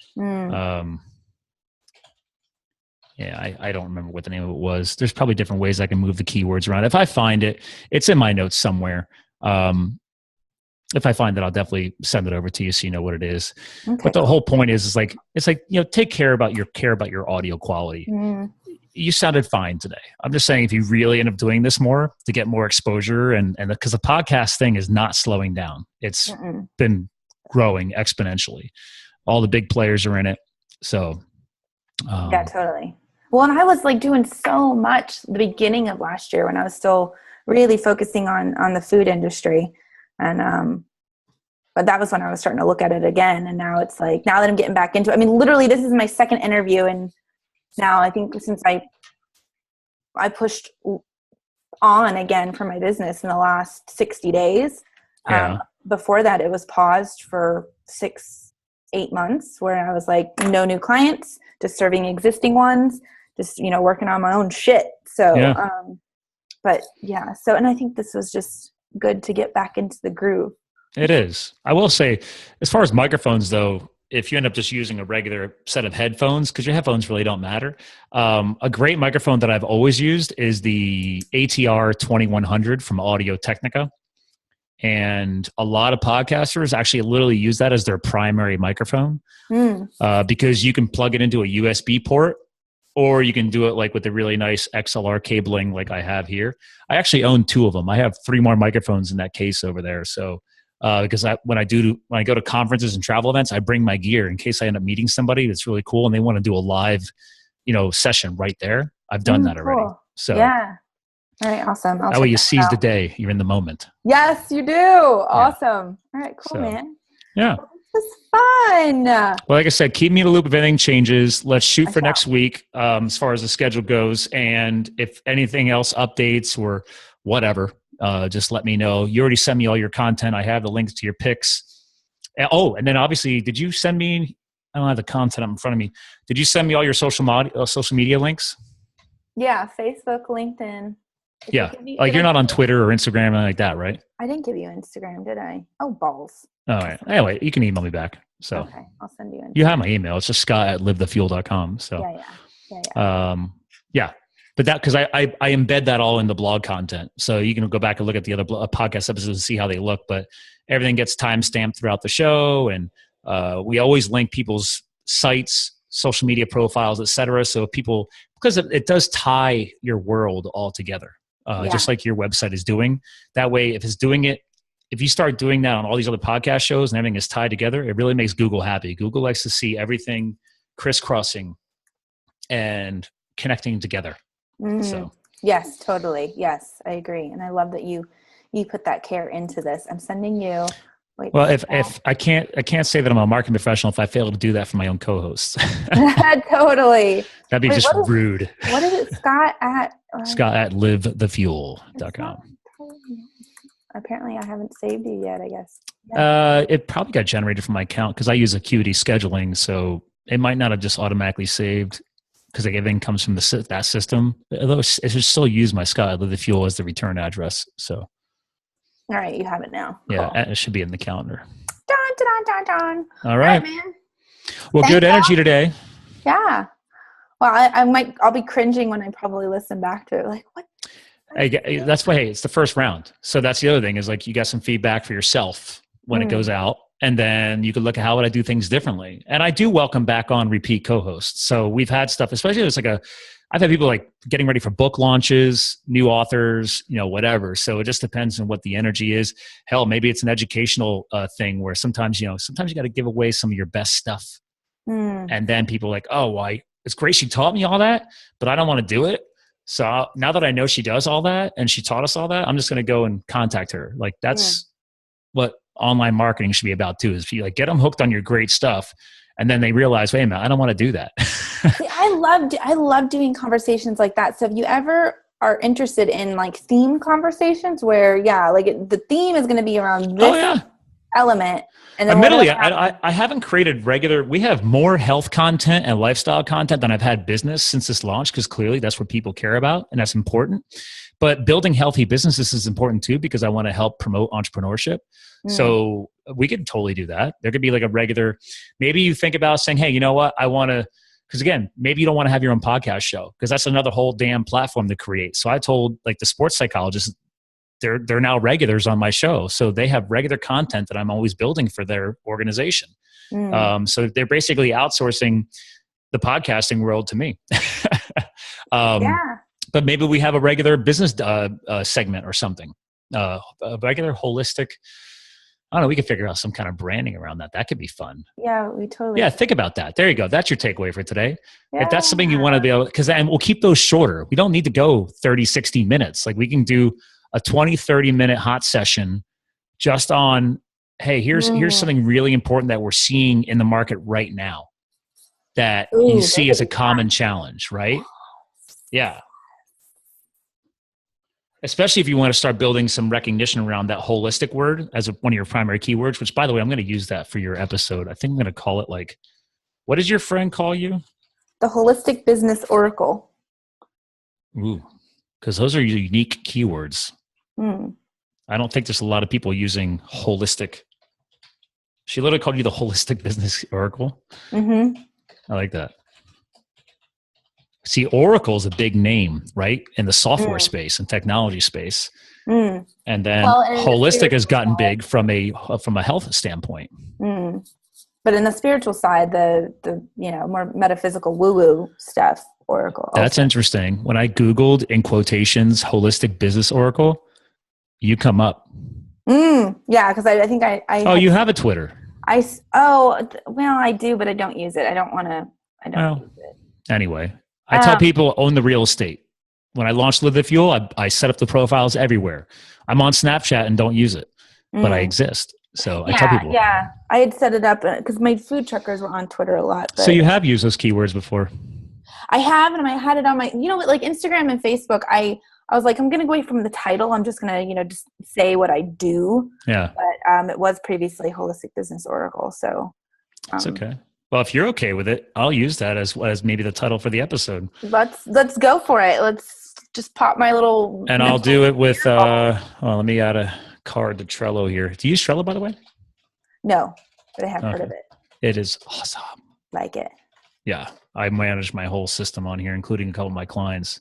Yeah, I don't remember what the name of it was. There's probably different ways I can move the keywords around. If I find it, it's in my notes somewhere. If I find it, I'll definitely send it over to you so you know what it is. Okay. But the whole point is like take care about your audio quality. You sounded fine today. I'm just saying if you really end up doing this more to get more exposure and because the podcast thing is not slowing down. It's been growing exponentially. All the big players are in it. So yeah, totally. Well, and I was like doing so much the beginning of last year when I was still really focusing on the food industry. And, but that was when I was starting to look at it again. And now it's like, now that I'm getting back into it, I mean, literally this is my second interview. And now I think since I pushed on again for my business in the last 60 days, before that it was paused for 6-8 months where I was like, no new clients, just serving existing ones, just, working on my own shit. So, but yeah, so, and I think this was just good to get back into the groove. It is. I will say, as far as microphones though, if you end up just using a regular set of headphones, because your headphones really don't matter, a great microphone that I've always used is the ATR 2100 from Audio Technica. And a lot of podcasters actually literally use that as their primary microphone because you can plug it into a USB port or you can do it like with the really nice XLR cabling like I have here. I actually own 2 of them. I have 3 more microphones in that case over there. So because when I go to conferences and travel events, I bring my gear in case I end up meeting somebody that's really cool and they want to do a live, session right there. I've done that already. Cool. So yeah. All right. Awesome. That way you seize the day. You're in the moment. Yes, you do. Awesome. All right. Cool, man. Yeah. This is fun. Well, like I said, keep me in the loop if anything changes. Let's shoot for next week as far as the schedule goes. And if anything else updates or whatever, just let me know. You already sent me all your content. I have the links to your pics. And then obviously, did you send me, I don't have the content in front of me. Did you send me all your social media links? Yeah. Facebook, LinkedIn. Yeah. Like you're not on Twitter or Instagram or anything like that, right? I didn't give you Instagram, did I? Oh, balls. All right. Anyway, you can email me back. So okay, I'll send you. You have my email. It's just scott@livethefuel.com. So yeah. But that because I embed that all in the blog content, so you can go back and look at the other podcast episodes and see how they look. But everything gets time stamped throughout the show, and we always link people's sites, social media profiles, etc. So people, because it does tie your world all together. Just like your website is doing. That way, if you start doing that on all these other podcast shows and everything is tied together, it really makes Google happy. Google likes to see everything crisscrossing and connecting together. So yes, totally. Yes, I agree. And I love that you put that care into this. I'm sending you. Well, if I can't say that I'm a marketing professional if I fail to do that for my own co-hosts. Totally. That'd be rude. What is it, Scott at? Scott@livethefuel.com. Apparently I haven't saved you yet, I guess. It probably got generated from my account because I use Acuity scheduling, so it might not have just automatically saved because everything comes from that system. Although it should still use my Scott@livethefuel as the return address. So. All right, you have it now. Yeah, cool. It should be in the calendar. Dun, dun, dun, dun. All right, man. Well, good energy today. Yeah. Well, I'll be cringing when I probably listen back to it. Like, what? That's why, it's the first round. So that's the other thing is like you got some feedback for yourself when it goes out. And then you could look at how would I do things differently. And I do welcome back on repeat co-hosts. So we've had stuff, especially I've had people like getting ready for book launches, new authors, whatever. So it just depends on what the energy is. Hell, maybe it's an educational thing where sometimes you got to give away some of your best stuff. And then people are like, oh, why? It's great she taught me all that, but I don't want to do it. So now that I know she does all that and she taught us all that, I'm just going to go and contact her. Like that's what online marketing should be about too, is you get them hooked on your great stuff. And then they realize, wait a minute, I don't want to do that. See, I love doing conversations like that. So if you ever are interested in like theme conversations where, the theme is going to be around this element. And then admittedly, I haven't created we have more health content and lifestyle content than I've had business since this launch, because clearly that's what people care about and that's important. But building healthy businesses is important too, because I want to help promote entrepreneurship. So we could totally do that. There could be like a regular, maybe you think about saying, hey, you know what? I want to, because again, maybe you don't want to have your own podcast show because that's another whole damn platform to create. So I told like the sports psychologists, they're now regulars on my show. So they have regular content that I'm always building for their organization. So they're basically outsourcing the podcasting world to me. But maybe we have a regular business segment or something, a regular holistic. I don't know. We could figure out some kind of branding around that. That could be fun. Yeah, we totally. Yeah, think about that. There you go. That's your takeaway for today. Yeah. If that's something you want to be able, and we'll keep those shorter. We don't need to go 30, 60 minutes. Like we can do a 20, 30-minute hot session just on, hey, here's something really important that we're seeing in the market right now that you see as a common challenge, right? Yeah. Especially if you want to start building some recognition around that holistic word as one of your primary keywords, which by the way, I'm going to use that for your episode. I think I'm going to call it like, what does your friend call you? The Holistic Business Oracle. Ooh, because those are unique keywords. I don't think there's a lot of people using holistic. She literally called you the Holistic Business Oracle. I like that. See, Oracle is a big name, right? In the software space and technology space. And then holistic has gotten big from a health standpoint. But in the spiritual side, the more metaphysical woo-woo stuff, Oracle. That's Okay. interesting. When I Googled in quotations, holistic business oracle, you come up. Yeah, because I think I Oh, you have a Twitter. Well, I do, but I don't use it. I don't Well, use it. anyway, I tell Um, people own the real estate. When I launched Live the Fuel, I set up the profiles everywhere. I'm on Snapchat and don't use it, but I mm. exist. So I tell Yeah, people. yeah. I had set it up because my food truckers were on Twitter a lot, So but you have used those keywords before. I have, and I had it on my, like Instagram and Facebook. I was like, I'm going to go away from the title. I'm just going to, just say what I do. Yeah. But it was previously Holistic Business Oracle. So It's okay. Well, if you're okay with it, I'll use that as maybe the title for the episode. let's go for it. Let's just pop my little. And I'll do it with, let me add a card to Trello here. Do you use Trello, by the way? No, but I have heard of it. It is awesome. Like it. Yeah. I manage my whole system on here, including a couple of my clients.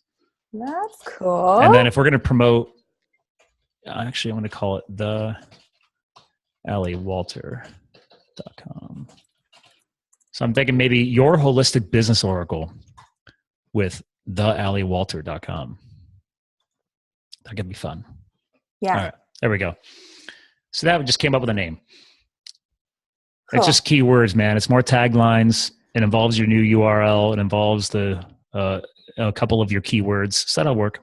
That's cool. And then if we're going to promote, actually, I'm going to call it the AllieWalter.com. So I'm thinking maybe your holistic business oracle with the AllieWalter.com. That could be fun. Yeah. All right. There we go. So that just came up with a name. Cool. It's just keywords, man. It's more taglines. It involves your new URL. It involves a couple of your keywords. So that'll work.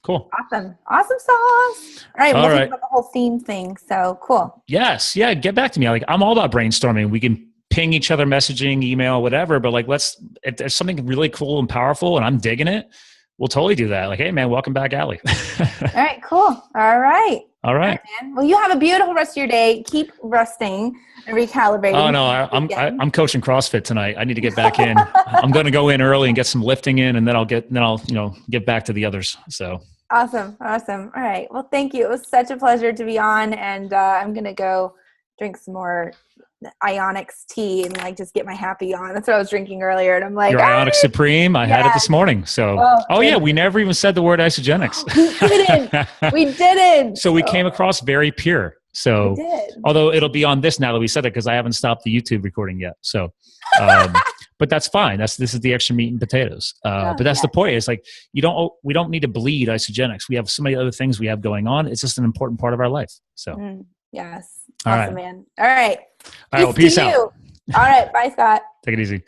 Cool. Awesome sauce. All right. We'll think about the whole theme thing. So cool. Yes. Yeah. Get back to me. I'm all about brainstorming. We can ping each other, messaging, email, whatever. But if there's something really cool and powerful and I'm digging it, we'll totally do that. Like, hey man, welcome back, Allie. All right. Cool. All right. All right. Man. Well, you have a beautiful rest of your day. Keep resting and recalibrating. Oh no, I'm coaching CrossFit tonight. I need to get back in. I'm going to go in early and get some lifting in, and then I'll get back to the others. So awesome. All right. Well, thank you. It was such a pleasure to be on, and I'm going to go drink some more Ionix tea and just get my happy on. That's what I was drinking earlier, and I'm like, your Ionix Supreme. I had it this morning. So yeah, we never even said the word Isagenix. We didn't. So we came across very pure. So although it'll be on this now that we said it, because I haven't stopped the YouTube recording yet. So but that's fine. This is the extra meat and potatoes. But that's the point. It's like we don't need to bleed Isagenix. We have so many other things we have going on. It's just an important part of our life. So yes. All awesome, right. man. All right. All right. Well, peace out. All right. Bye, Scott. Take it easy.